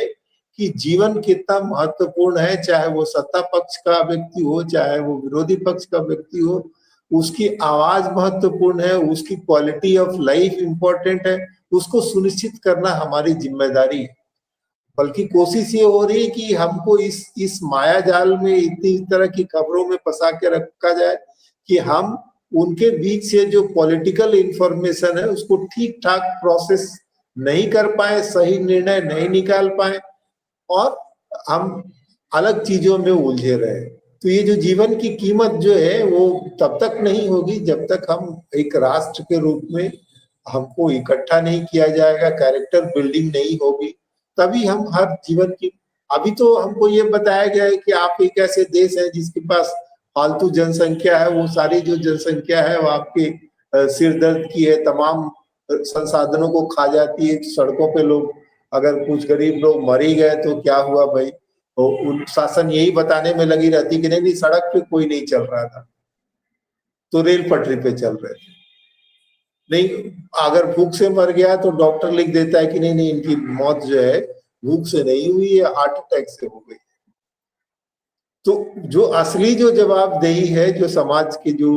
कि जीवन कितना महत्वपूर्ण है, चाहे वो सत्ता पक्ष का व्यक्ति हो, चाहे वो विरोधी पक्ष का व्यक्ति हो, उसकी आवाज महत्वपूर्ण है, उसकी क्वालिटी ऑफ लाइफ इंपॉर्टेंट है, उसको सुनिश्चित करना हमारी जिम्मेदारी है। बल्कि कोशिश ये हो रही है कि हमको इस माया जाल में इतनी तरह की खबरों में फंसा के रखा जाए कि हम उनके बीच से जो पॉलिटिकल इंफॉर्मेशन है उसको ठीक ठाक प्रोसेस नहीं कर पाए, सही निर्णय नहीं निकाल पाए, और हम अलग चीजों में उलझे रहे। तो ये जो जीवन की कीमत जो है वो तब तक नहीं होगी जब तक हम एक राष्ट्र के रूप में हमको इकट्ठा नहीं किया जाएगा, कैरेक्टर बिल्डिंग नहीं होगी, तभी हम हर जीवन की। अभी तो हमको ये बताया गया है कि आप एक ऐसे देश है जिसके पास फालतू जनसंख्या है, वो सारी जो जनसंख्या है वो आपके सिर दर्द की है, तमाम संसाधनों को खा जाती है। सड़कों पे लोग, अगर कुछ गरीब लोग मर ही गए तो क्या हुआ भाई, तो उन शासन यही बताने में लगी रहती कि नहीं सड़क पे कोई नहीं चल रहा था, तो रेल पटरी पे चल रहे थे। नहीं, अगर भूख से मर गया तो डॉक्टर लिख देता है कि नहीं इनकी मौत जो है भूख से नहीं हुई है, हार्ट अटैक से हो गई। तो जो असली जो जवाबदेही है, जो समाज के जो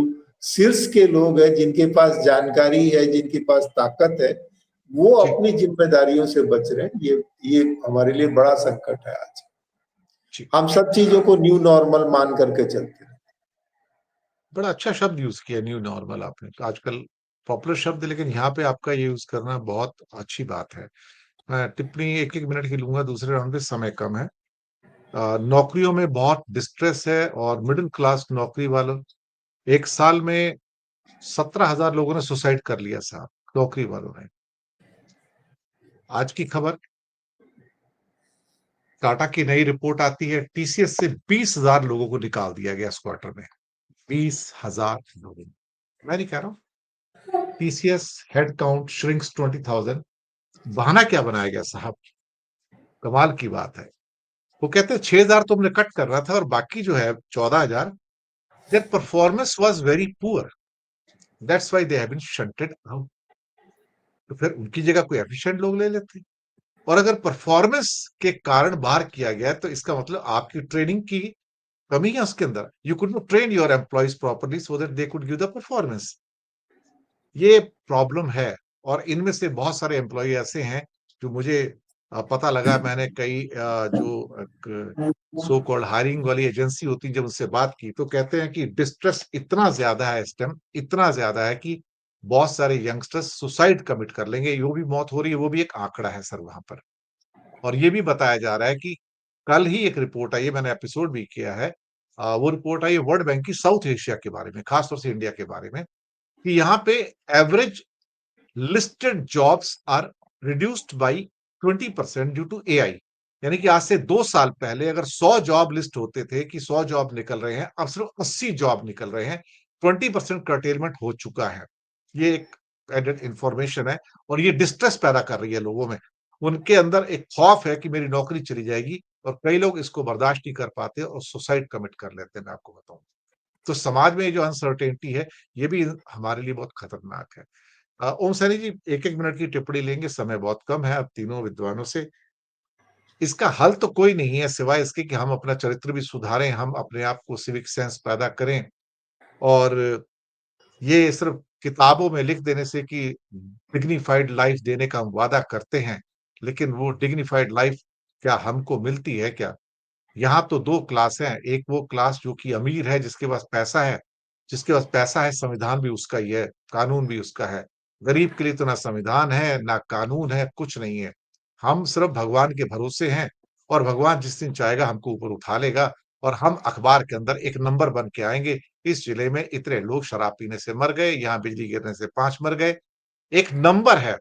शीर्ष के लोग हैं, जिनके पास जानकारी है, जिनके पास ताकत है, वो अपनी जिम्मेदारियों से बच रहे हैं। ये हमारे लिए बड़ा संकट है आज। हम सब चीजों को न्यू नॉर्मल मान करके चलते हैं। बड़ा अच्छा शब्द यूज किया न्यू नॉर्मल आपने, तो आजकल पॉपुलर शब्द, लेकिन यहाँ पे आपका ये यूज करना बहुत अच्छी बात है। मैं टिप्पणी एक एक मिनट की लूंगा, दूसरे राउंड पे समय कम है। नौकरियों में बहुत डिस्ट्रेस है, और मिडिल क्लास नौकरी वालों, एक साल में 17,000 लोगों ने सुसाइड कर लिया साहब, नौकरी वालों ने। आज की खबर, टाटा की नई रिपोर्ट आती है, टीसीएस से 20,000 लोगों को निकाल दिया गया इस क्वार्टर में। 20,000 लोगों, मैं नहीं कह रहा हूं। TCS head count shrinks 20,000। बहाना क्या बनाया गया साहब, कमाल की बात है। वो कहते हैं 6,000 तुमने कट कर रहा था और बाकी जो है 14,000, their performance was very poor, that's why they have been shunted out। तो फिर उनकी जगह कोई एफिशिएंट लोग ले लेते। और अगर परफॉर्मेंस के कारण बाहर किया गया तो इसका मतलब आपकी ट्रेनिंग की कमी है उसके अंदर। You could not train your employees properly so that they could give the performance. ये प्रॉब्लम है, और इनमें से बहुत सारे एम्प्लॉय ऐसे हैं जो मुझे पता लगा, मैंने कई जो सो कॉल्ड हायरिंग वाली एजेंसी होती है, जब उनसे बात की तो कहते हैं कि डिस्ट्रेस इतना ज्यादा है इस टाइम, इतना ज्यादा है कि बहुत सारे यंगस्टर्स सुसाइड कमिट कर लेंगे, जो भी मौत हो रही है वो भी एक आंकड़ा है सर वहां पर। और ये भी बताया जा रहा है कि कल ही एक रिपोर्ट आई है, मैंने एपिसोड भी किया है, वो रिपोर्ट आई है वर्ल्ड बैंक की साउथ एशिया के बारे में, खासतौर से इंडिया के बारे में, कि यहाँ पे average listed jobs are reduced by 20% due to AI. यानी कि आज से 2 साल पहले अगर 100 जॉब लिस्ट होते थे कि 100 जॉब निकल रहे हैं, अब सिर्फ 80 जॉब निकल रहे हैं। 20% कर्टेलमेंट हो चुका है। ये एक एडेड इंफॉर्मेशन है और ये डिस्ट्रेस पैदा कर रही है लोगों में। उनके अंदर एक खौफ है कि मेरी नौकरी चली जाएगी, और कई लोग इसको बर्दाश्त नहीं कर पाते और सुसाइड कमिट कर लेते हैं, मैं आपको बताऊं। तो समाज में ये जो अनसर्टेनिटी है, ये भी हमारे लिए बहुत खतरनाक है। ओम सैनी जी, 1-1 मिनट की टिप्पणी लेंगे, समय बहुत कम है अब तीनों विद्वानों से। इसका हल तो कोई नहीं है सिवाय इसके कि हम अपना चरित्र भी सुधारें, हम अपने आप को सिविक सेंस पैदा करें, और ये सिर्फ किताबों में लिख देने से कि डिग्निफाइड लाइफ देने का हम वादा करते हैं, लेकिन वो डिग्निफाइड लाइफ क्या हमको मिलती है क्या? यहाँ तो 2 क्लास हैं, एक वो क्लास जो कि अमीर है, जिसके पास पैसा है, जिसके पास पैसा है, संविधान भी उसका ही है, कानून भी उसका है। गरीब के लिए तो ना संविधान है, ना कानून है, कुछ नहीं है। हम सिर्फ भगवान के भरोसे हैं, और भगवान जिस दिन चाहेगा हमको ऊपर उठा लेगा, और हम अखबार के अंदर एक नंबर बन के आएँगे। इस जिले में इतने लोग शराब पीने से मर गए, यहाँ बिजली गिरने से 5 मर गए। एक नंबर है।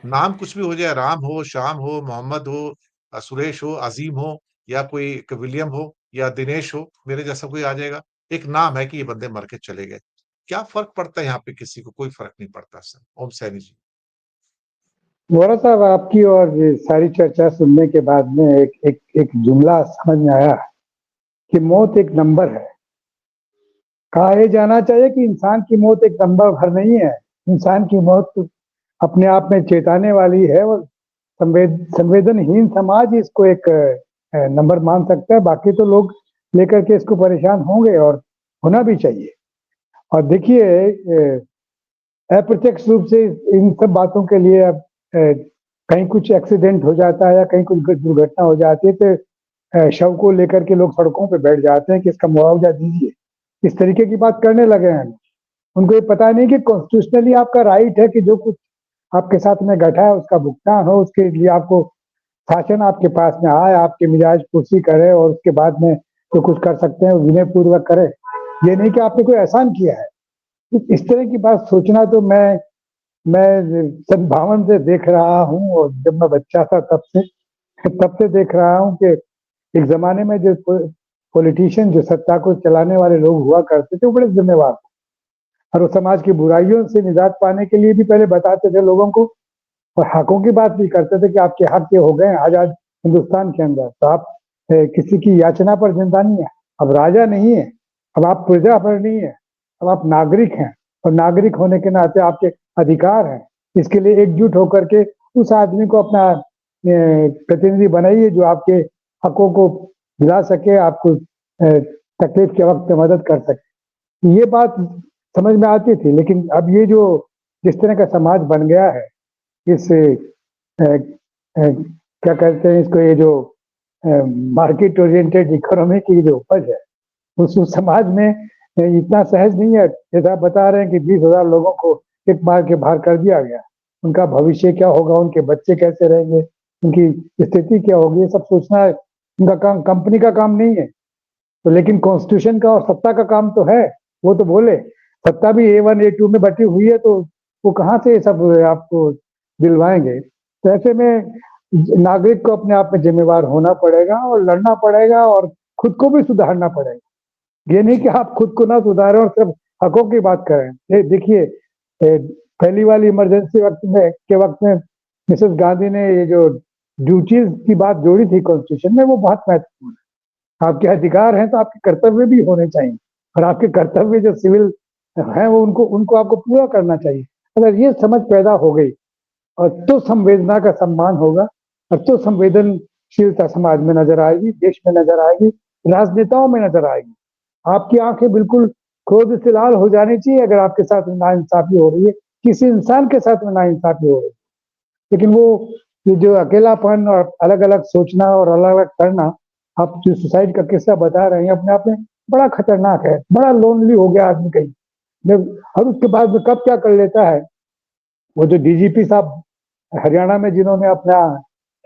नाम कुछ भी हो जाए, राम हो, श्याम हो, मोहम्मद हो, सुरेश हो, अज़ीम हो, या कोई एक विलियम हो या दिनेश हो, मेरे जैसा कोई आ जाएगा। एक नाम है कि ये बंदे मर के चले गए। क्या फ़र्क पड़ता है यहाँ पे किसी को? कोई फ़र्क नहीं पड़ता सर। ओम सैनी जी। वोरा साहब, आपकी और ये सारी चर्चा सुनने के बाद में एक एक एक जुमला समझ में आया कि मौत एक नंबर है। कहा यह जाना चाहिए कि इंसान की मौत एक नंबर भर नहीं है। इंसान की मौत अपने आप में चेताने वाली है, और संवेदनहीन समाज इसको एक नंबर मान सकता है। बाकी तो लोग लेकर के इसको परेशान होंगे, और होना भी चाहिए। और देखिए, अप्रत्यक्ष रूप से इन सब बातों के लिए अब कहीं कुछ एक्सीडेंट हो जाता है या कहीं कुछ दुर्घटना हो जाती है, तो शव को लेकर के लोग सड़कों पे बैठ जाते हैं कि इसका मुआवजा दीजिए। इस तरीके की बात करने लगे हैं। उनको ये पता नहीं कि कॉन्स्टिट्यूशनली आपका राइट है कि जो कुछ आपके साथ में घटा है उसका भुगतान हो, उसके लिए आपको शासन आपके पास में आए, आपके मिजाज कुर्सी करे, और उसके बाद में जो कुछ कर सकते हैं विनय पूर्वक करे। ये नहीं कि आपने कोई एहसान किया है। इस तरह की बात सोचना तो मैं सद्भावन से देख रहा हूँ, और जब मैं बच्चा था तब से देख रहा हूँ कि एक जमाने में जो पॉलिटिशियन, जो सत्ता को चलाने वाले लोग हुआ करते थे, वो बड़े जिम्मेवार थे, और वो समाज की बुराइयों से निजात पाने के लिए भी पहले बताते थे लोगों को, और हकों की बात भी करते थे कि आपके हक ये हो गए आजाद हिंदुस्तान के अंदर, तो आप किसी की याचना पर जिंदा नहीं है। अब राजा नहीं है, अब आप प्रजा पर नहीं है, अब आप नागरिक हैं, और नागरिक होने के नाते आपके अधिकार हैं। इसके लिए एकजुट होकर के उस आदमी को अपना प्रतिनिधि बनाइए जो आपके हकों को दिला सके, आपको तकलीफ के वक्त में मदद कर सके। ये बात समझ में आती थी, लेकिन अब ये जो जिस तरह का समाज बन गया है, इस क्या कहते हैं इसको, ये जो मार्केट ओरिएंटेड इकोनॉमी की जो उपज है, उस समाज में इतना सहज नहीं है। जैसा आप बता रहे हैं कि 20,000 लोगों को एक मार के बाहर कर दिया गया, उनका भविष्य क्या होगा, उनके बच्चे कैसे रहेंगे, उनकी स्थिति क्या होगी, ये सब सोचना उनका काम, कंपनी का काम नहीं है। तो लेकिन कॉन्स्टिट्यूशन का और सत्ता का काम तो है। वो तो बोले सत्ता भी A1 A2 में बटी हुई है, तो वो कहाँ से सब आपको दिलवाएंगे। तो ऐसे में नागरिक को अपने आप में जिम्मेवार होना पड़ेगा, और लड़ना पड़ेगा, और खुद को भी सुधारना पड़ेगा। ये नहीं कि आप खुद को ना सुधारें और सिर्फ हकों की बात करें। देखिए, पहली वाली इमरजेंसी वक्त में मिसेस गांधी ने ये जो ड्यूटीज की बात जोड़ी थी कॉन्स्टिट्यूशन में, वो बहुत महत्वपूर्ण है। आपके अधिकार हैं तो आपके कर्तव्य भी होने चाहिए, और आपके कर्तव्य जो सिविल हैं वो उनको आपको पूरा करना चाहिए। अगर ये समझ पैदा हो गई, और तो संवेदना का सम्मान होगा, और तो संवेदनशीलता समाज में नजर आएगी, देश में नजर आएगी, राजनेताओं में नजर आएगी। आपकी आंखें बिल्कुल क्रोध से लाल हो जानी चाहिए अगर आपके साथ नाइंसाफी हो रही है, किसी इंसान के साथ में नाइंसाफी हो रही है। लेकिन वो ये जो अकेलापन और अलग अलग सोचना और अलग अलग करना, आप जो सुसाइड का किस्सा बता रहे हैं अपने आप में बड़ा खतरनाक है, बड़ा लोनली हो गया आदमी कहीं जब, और उसके बाद में कब क्या कर लेता है। वो जो डीजीपी साहब हरियाणा में जिन्होंने अपना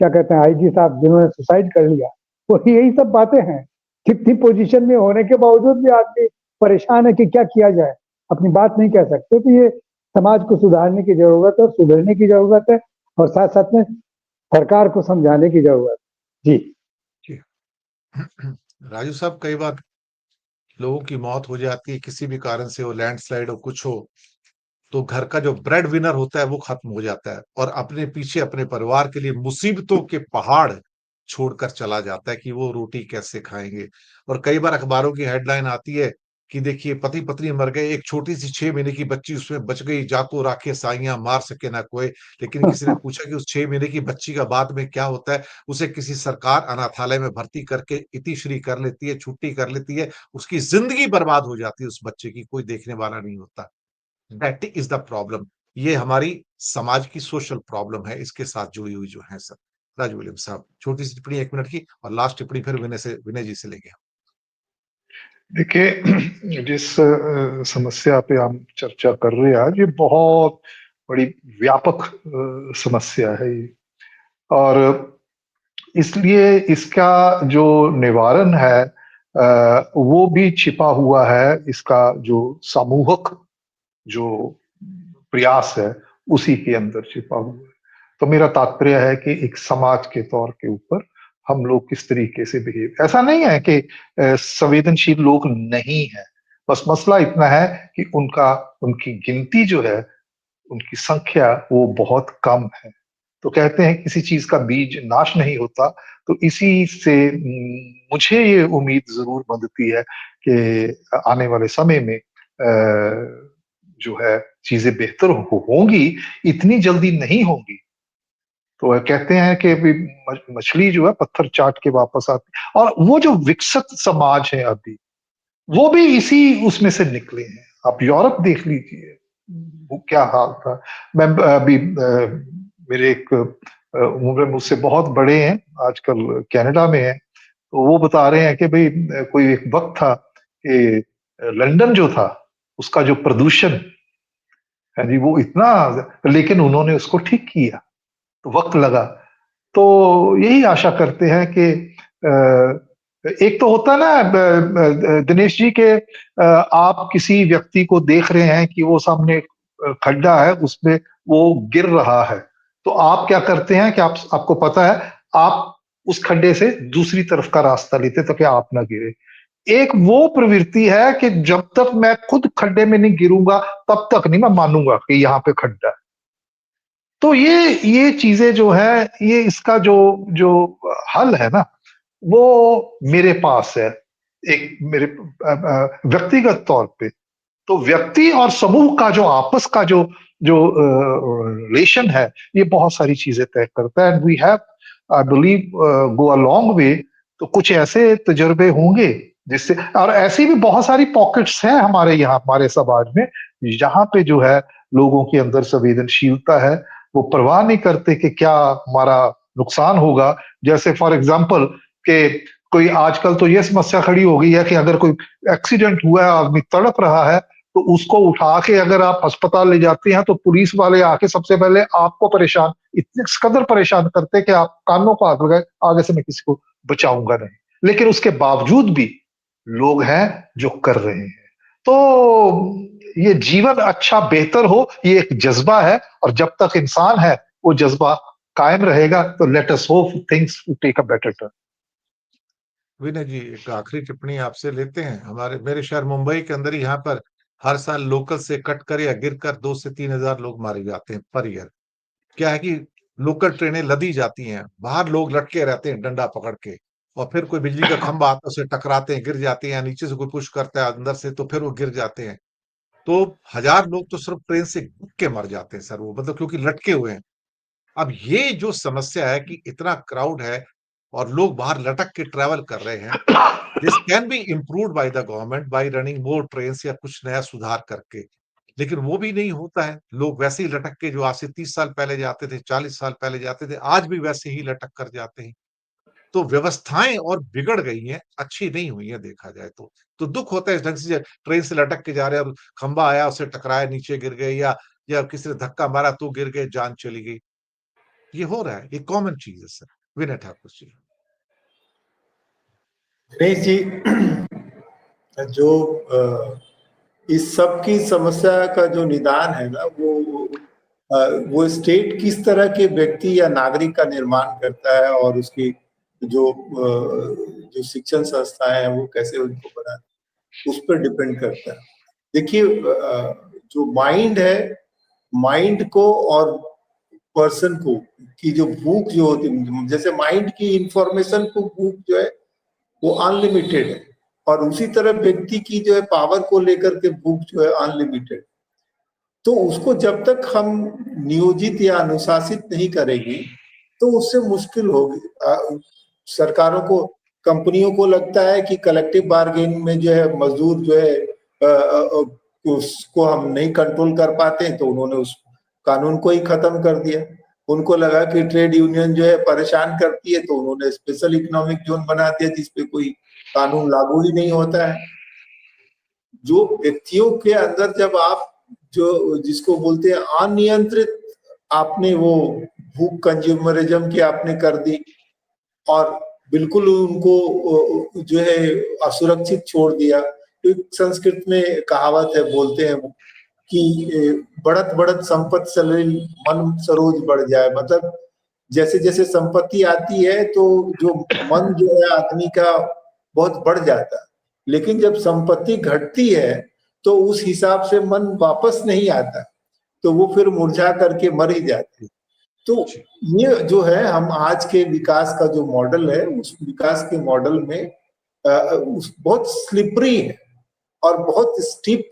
क्या कहते हैं आईजी साहब जिन्होंने सुसाइड कर लिया, वो यही सब बातें हैं। ठीक ठीक पोजीशन में होने के बावजूद भी आदमी परेशान है कि क्या किया जाए, अपनी बात नहीं कह सकते। तो ये समाज को सुधारने की जरूरत है, सुधरने की जरूरत है, और साथ साथ में सरकार को समझाने की जरूरत है। जी राजू साहब, कई बार लोगों की मौत हो जाती है किसी भी कारण से, हो लैंडस्लाइड हो कुछ हो, तो घर का जो ब्रेड विनर होता है वो खत्म हो जाता है और अपने पीछे अपने परिवार के लिए मुसीबतों के पहाड़ छोड़कर चला जाता है कि वो रोटी कैसे खाएंगे। और कई बार अखबारों की हेडलाइन आती है कि देखिए पति पत्नी मर गए, एक छोटी सी 6 महीने की बच्ची उसमें बच गई, जाको राखे साइयां मार सके ना कोई। लेकिन किसी ने पूछा कि उस 6 महीने की बच्ची का बाद में क्या होता है, उसे किसी सरकार अनाथालय में भर्ती करके इतिश्री कर लेती है, छुट्टी कर लेती है, उसकी जिंदगी बर्बाद हो जाती है, उस बच्चे की कोई देखने वाला नहीं होता। That is the problem. ये हमारी समाज की सोशल प्रॉब्लम है, इसके साथ जुड़ी हुई जो है सर। राजू विलियम साहब, छोटी सी टिप्पणी 1 मिनट की, और लास्ट टिप्पणी फिर विनय जी से लेंगे। देखिए, जिस समस्या पे हम चर्चा कर रहे हैं आज, ये बहुत बड़ी व्यापक समस्या है ये। और इसलिए इसका जो निवारण है वो भी छिपा हुआ है, इसका जो सामूहिक जो प्रयास है उसी के अंदर छिपा हुआ है। तो मेरा तात्पर्य है कि एक समाज के तौर के ऊपर हम लोग किस तरीके से बिहेव, ऐसा नहीं है कि संवेदनशील लोग नहीं है, बस मसला इतना है कि उनकी गिनती जो है, उनकी संख्या वो बहुत कम है। तो कहते हैं किसी चीज का बीज नाश नहीं होता, तो इसी से मुझे ये उम्मीद जरूर बंधती है कि आने वाले समय में जो है चीजें बेहतर होंगी, इतनी जल्दी नहीं होंगी। तो कहते हैं कि मछली जो है पत्थर चाट के वापस आती, और वो जो विकसित समाज है अभी, वो भी इसी उसमें से निकले हैं। आप यूरोप देख लीजिए, वो क्या हाल था। मैं अभी मेरे एक उम्र में मुझसे बहुत बड़े हैं, आजकल कनाडा में हैं, तो वो बता रहे हैं कि भाई कोई एक वक्त था कि लंदन जो था उसका जो प्रदूषण है जी वो इतना, लेकिन उन्होंने उसको ठीक किया, तो वक्त लगा। तो यही आशा करते हैं कि एक तो होता है ना दिनेश जी के, आप किसी व्यक्ति को देख रहे हैं कि वो सामने खड्डा है, उसमें वो गिर रहा है, तो आप क्या करते हैं कि आपको पता है, आप उस खड्डे से दूसरी तरफ का रास्ता लेते ताकि आप ना गिरे। एक वो प्रवृत्ति है कि जब तक मैं खुद खड्डे में नहीं गिरूंगा तब तक नहीं मैं मानूंगा कि यहाँ पे खड्डा है। तो ये चीजें जो है, ये इसका जो जो हल है ना, वो मेरे पास है, एक मेरे व्यक्तिगत तौर पे। तो व्यक्ति और समूह का जो आपस का जो जो रिलेशन है, ये बहुत सारी चीजें तय करता है। And we have, I believe, go a long way. तो कुछ ऐसे तजुर्बे होंगे जिससे, और ऐसी भी बहुत सारी पॉकेट्स हैं हमारे यहाँ, हमारे समाज में, जहां पे जो है लोगों के अंदर संवेदनशीलता है, वो परवाह नहीं करते कि क्या हमारा नुकसान होगा। जैसे फॉर एग्जाम्पल कि कोई आजकल तो ये समस्या खड़ी हो गई है कि अगर कोई एक्सीडेंट हुआ है, आदमी तड़प रहा है, तो उसको उठा के अगर आप अस्पताल ले जाते हैं तो पुलिस वाले आके सबसे पहले आपको परेशान, इतने कदर परेशान करते कि आप कानों को आग लगाए, आगे से मैं किसी को बचाऊंगा नहीं। लेकिन उसके बावजूद भी लोग हैं जो कर रहे हैं। तो ये जीवन अच्छा बेहतर हो, ये एक जज्बा है, और जब तक इंसान है वो जज्बा कायम रहेगा। तो let us hope things take a better turn. Vinay ji, एक आखिरी टिप्पणी आपसे लेते हैं। हमारे मेरे शहर मुंबई के अंदर ही यहाँ पर हर साल लोकल से कट कर या गिर कर 2 से 3 हजार लोग मारे जाते हैं पर ईयर। क्या है कि लोकल ट्रेनें लदी जाती हैं, बाहर लोग लटके रहते हैं डंडा पकड़ के, और फिर कोई बिजली का खंभा आता है उसे टकराते हैं, गिर जाते हैं, या नीचे से कोई पुश करता है अंदर से तो फिर वो गिर जाते हैं। तो 1000 लोग तो सिर्फ ट्रेन से कूद के मर जाते हैं सर, वो मतलब क्योंकि लटके हुए हैं। अब ये जो समस्या है कि इतना क्राउड है और लोग बाहर लटक के ट्रैवल कर रहे हैं, this can be improved by the government by running more trains या कुछ नया सुधार करके। लेकिन वो भी नहीं होता है, लोग वैसे ही लटक के, जो आज से 30 साल पहले जाते थे, 40 साल पहले जाते थे, आज भी वैसे ही लटक कर जाते हैं। तो व्यवस्थाएं और बिगड़ गई हैं, अच्छी नहीं हुई है देखा जाए तो दुख होता है इस ढंग से ट्रेन से लटक के जा रहे हैं और खंबा आया उससे टकराया नीचे गिर गए या किसी ने धक्का मारा तो गिर गए जान चली गई। ये हो रहा है, ये कॉमन चीज है सर। विनय ठाकुर जी। दिनेश जी, जो इस सब की समस्या का जो निदान है ना, वो स्टेट किस तरह के व्यक्ति या नागरिक का निर्माण करता है और उसकी जो शिक्षण संस्थाएं हैं वो कैसे उनको बनाती, उस पर डिपेंड करता है। देखिए, जो माइंड है, माइंड को और पर्सन को की जो भूख जो होती है, जैसे माइंड की इंफॉर्मेशन को भूख जो है वो अनलिमिटेड है, और उसी तरह व्यक्ति की जो है पावर को लेकर के भूख जो है अनलिमिटेड। तो उसको जब तक हम नियोजित या अनुशासित नहीं करेंगे तो उससे मुश्किल होगी। सरकारों को, कंपनियों को लगता है कि कलेक्टिव बार्गेनिंग में जो है मजदूर जो है उसको हम नहीं कंट्रोल कर पाते, तो उन्होंने उस कानून को ही खत्म कर दिया। उनको लगा कि ट्रेड यूनियन जो है परेशान करती है, तो उन्होंने स्पेशल इकोनॉमिक जोन बना दिया जिसपे कोई कानून लागू ही नहीं होता है। जो व्यक्तियों के अंदर जब आप जो जिसको बोलते हैं अनियंत्रित, आपने वो भूख कंज्यूमरिज्म की आपने कर दी और बिल्कुल उनको जो है असुरक्षित छोड़ दिया। तो संस्कृत में कहावत है, बोलते हैं कि बढ़त बढ़त संपत्ति सलिल मन सरोज बढ़ जाए। मतलब जैसे जैसे संपत्ति आती है तो जो मन जो है आदमी का बहुत बढ़ जाता है, लेकिन जब संपत्ति घटती है तो उस हिसाब से मन वापस नहीं आता, तो वो फिर मुरझा करके मर ही जाता है। तो ये जो है हम आज के विकास का जो मॉडल है, उस विकास के मॉडल में बहुत स्लिपरी है और बहुत स्टीप,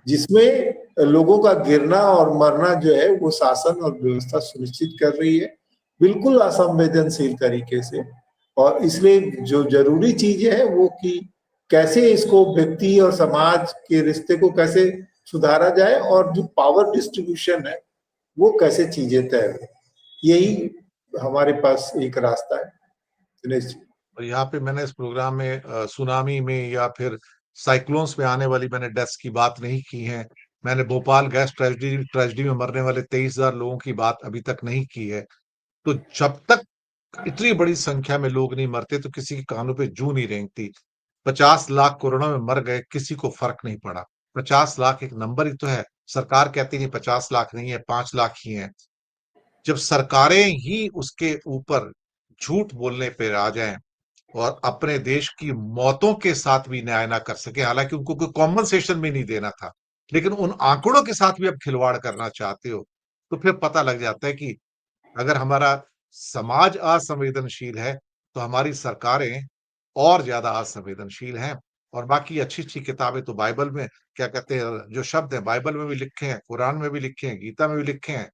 जिसमें लोगों का गिरना और मरना जो है वो शासन और व्यवस्था सुनिश्चित कर रही है, बिल्कुल असंवेदनशील तरीके से। और इसलिए जो जरूरी चीज है वो कि कैसे इसको व्यक्ति और समाज के रिश्ते को कैसे सुधारा जाए और जो पावर डिस्ट्रीब्यूशन है वो कैसे चीजें तय हो, यही हमारे पास एक रास्ता है दिनेश जी। और यहाँ पे मैंने इस प्रोग्राम में सुनामी में या फिर साइक्लोन्स में आने वाली मैंने डेथ्स की बात नहीं की है। मैंने भोपाल गैस ट्रेजिडी में मरने वाले 23,000 लोगों की बात अभी तक नहीं की है। तो जब तक इतनी बड़ी संख्या में लोग नहीं मरते तो किसी के कानों पे जूं नहीं रेंगती। 50 लाख कोरोना में मर गए, किसी को फर्क नहीं पड़ा। 50 लाख एक नंबर ही तो है। सरकार कहती है 50 लाख नहीं है, 5 लाख ही है। जब सरकारें ही उसके ऊपर झूठ बोलने पे आ जाएं और अपने देश की मौतों के साथ भी न्याय ना कर सके, हालांकि उनको कोई कॉम्पनसेशन भी नहीं देना था, लेकिन उन आंकड़ों के साथ भी अब खिलवाड़ करना चाहते हो, तो फिर पता लग जाता है कि अगर हमारा समाज असंवेदनशील है तो हमारी सरकारें और ज्यादा असंवेदनशील हैं। और बाकी अच्छी अच्छी किताबें तो बाइबल में, क्या कहते हैं, जो शब्द हैं बाइबल में भी लिखे हैं, कुरान में भी लिखे हैं, गीता में भी लिखे हैं,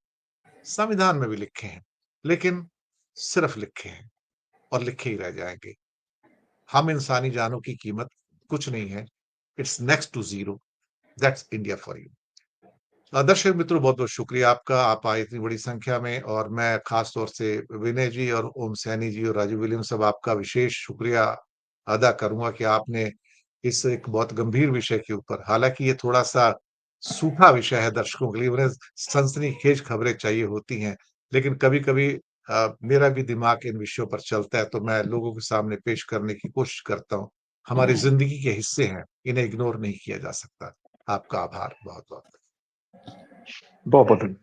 संविधान में भी लिखे हैं, लेकिन सिर्फ लिखे हैं और लिखे ही रह जाएंगे। हम इंसानी जानों की कीमत कुछ नहीं है। It's next to zero. That's India for you. दर्शक मित्रों, बहुत बहुत शुक्रिया आपका, आप आए इतनी बड़ी संख्या में, और मैं खास तौर से विनय जी और ओम सैनी जी और राजू विलियम साहब, आपका विशेष शुक्रिया अदा करूंगा कि आपने इस एक बहुत गंभीर विषय के ऊपर, हालांकि ये थोड़ा सा सूखा विषय है दर्शकों के लिए, उन्हें सनसनीखेज खबरें चाहिए होती हैं, लेकिन कभी कभी मेरा भी दिमाग इन विषयों पर चलता है, तो मैं लोगों के सामने पेश करने की कोशिश करता हूँ। हमारी जिंदगी के हिस्से हैं, इन्हें इग्नोर नहीं किया जा सकता। आपका आभार बहुत बहुत। बहुत बहुत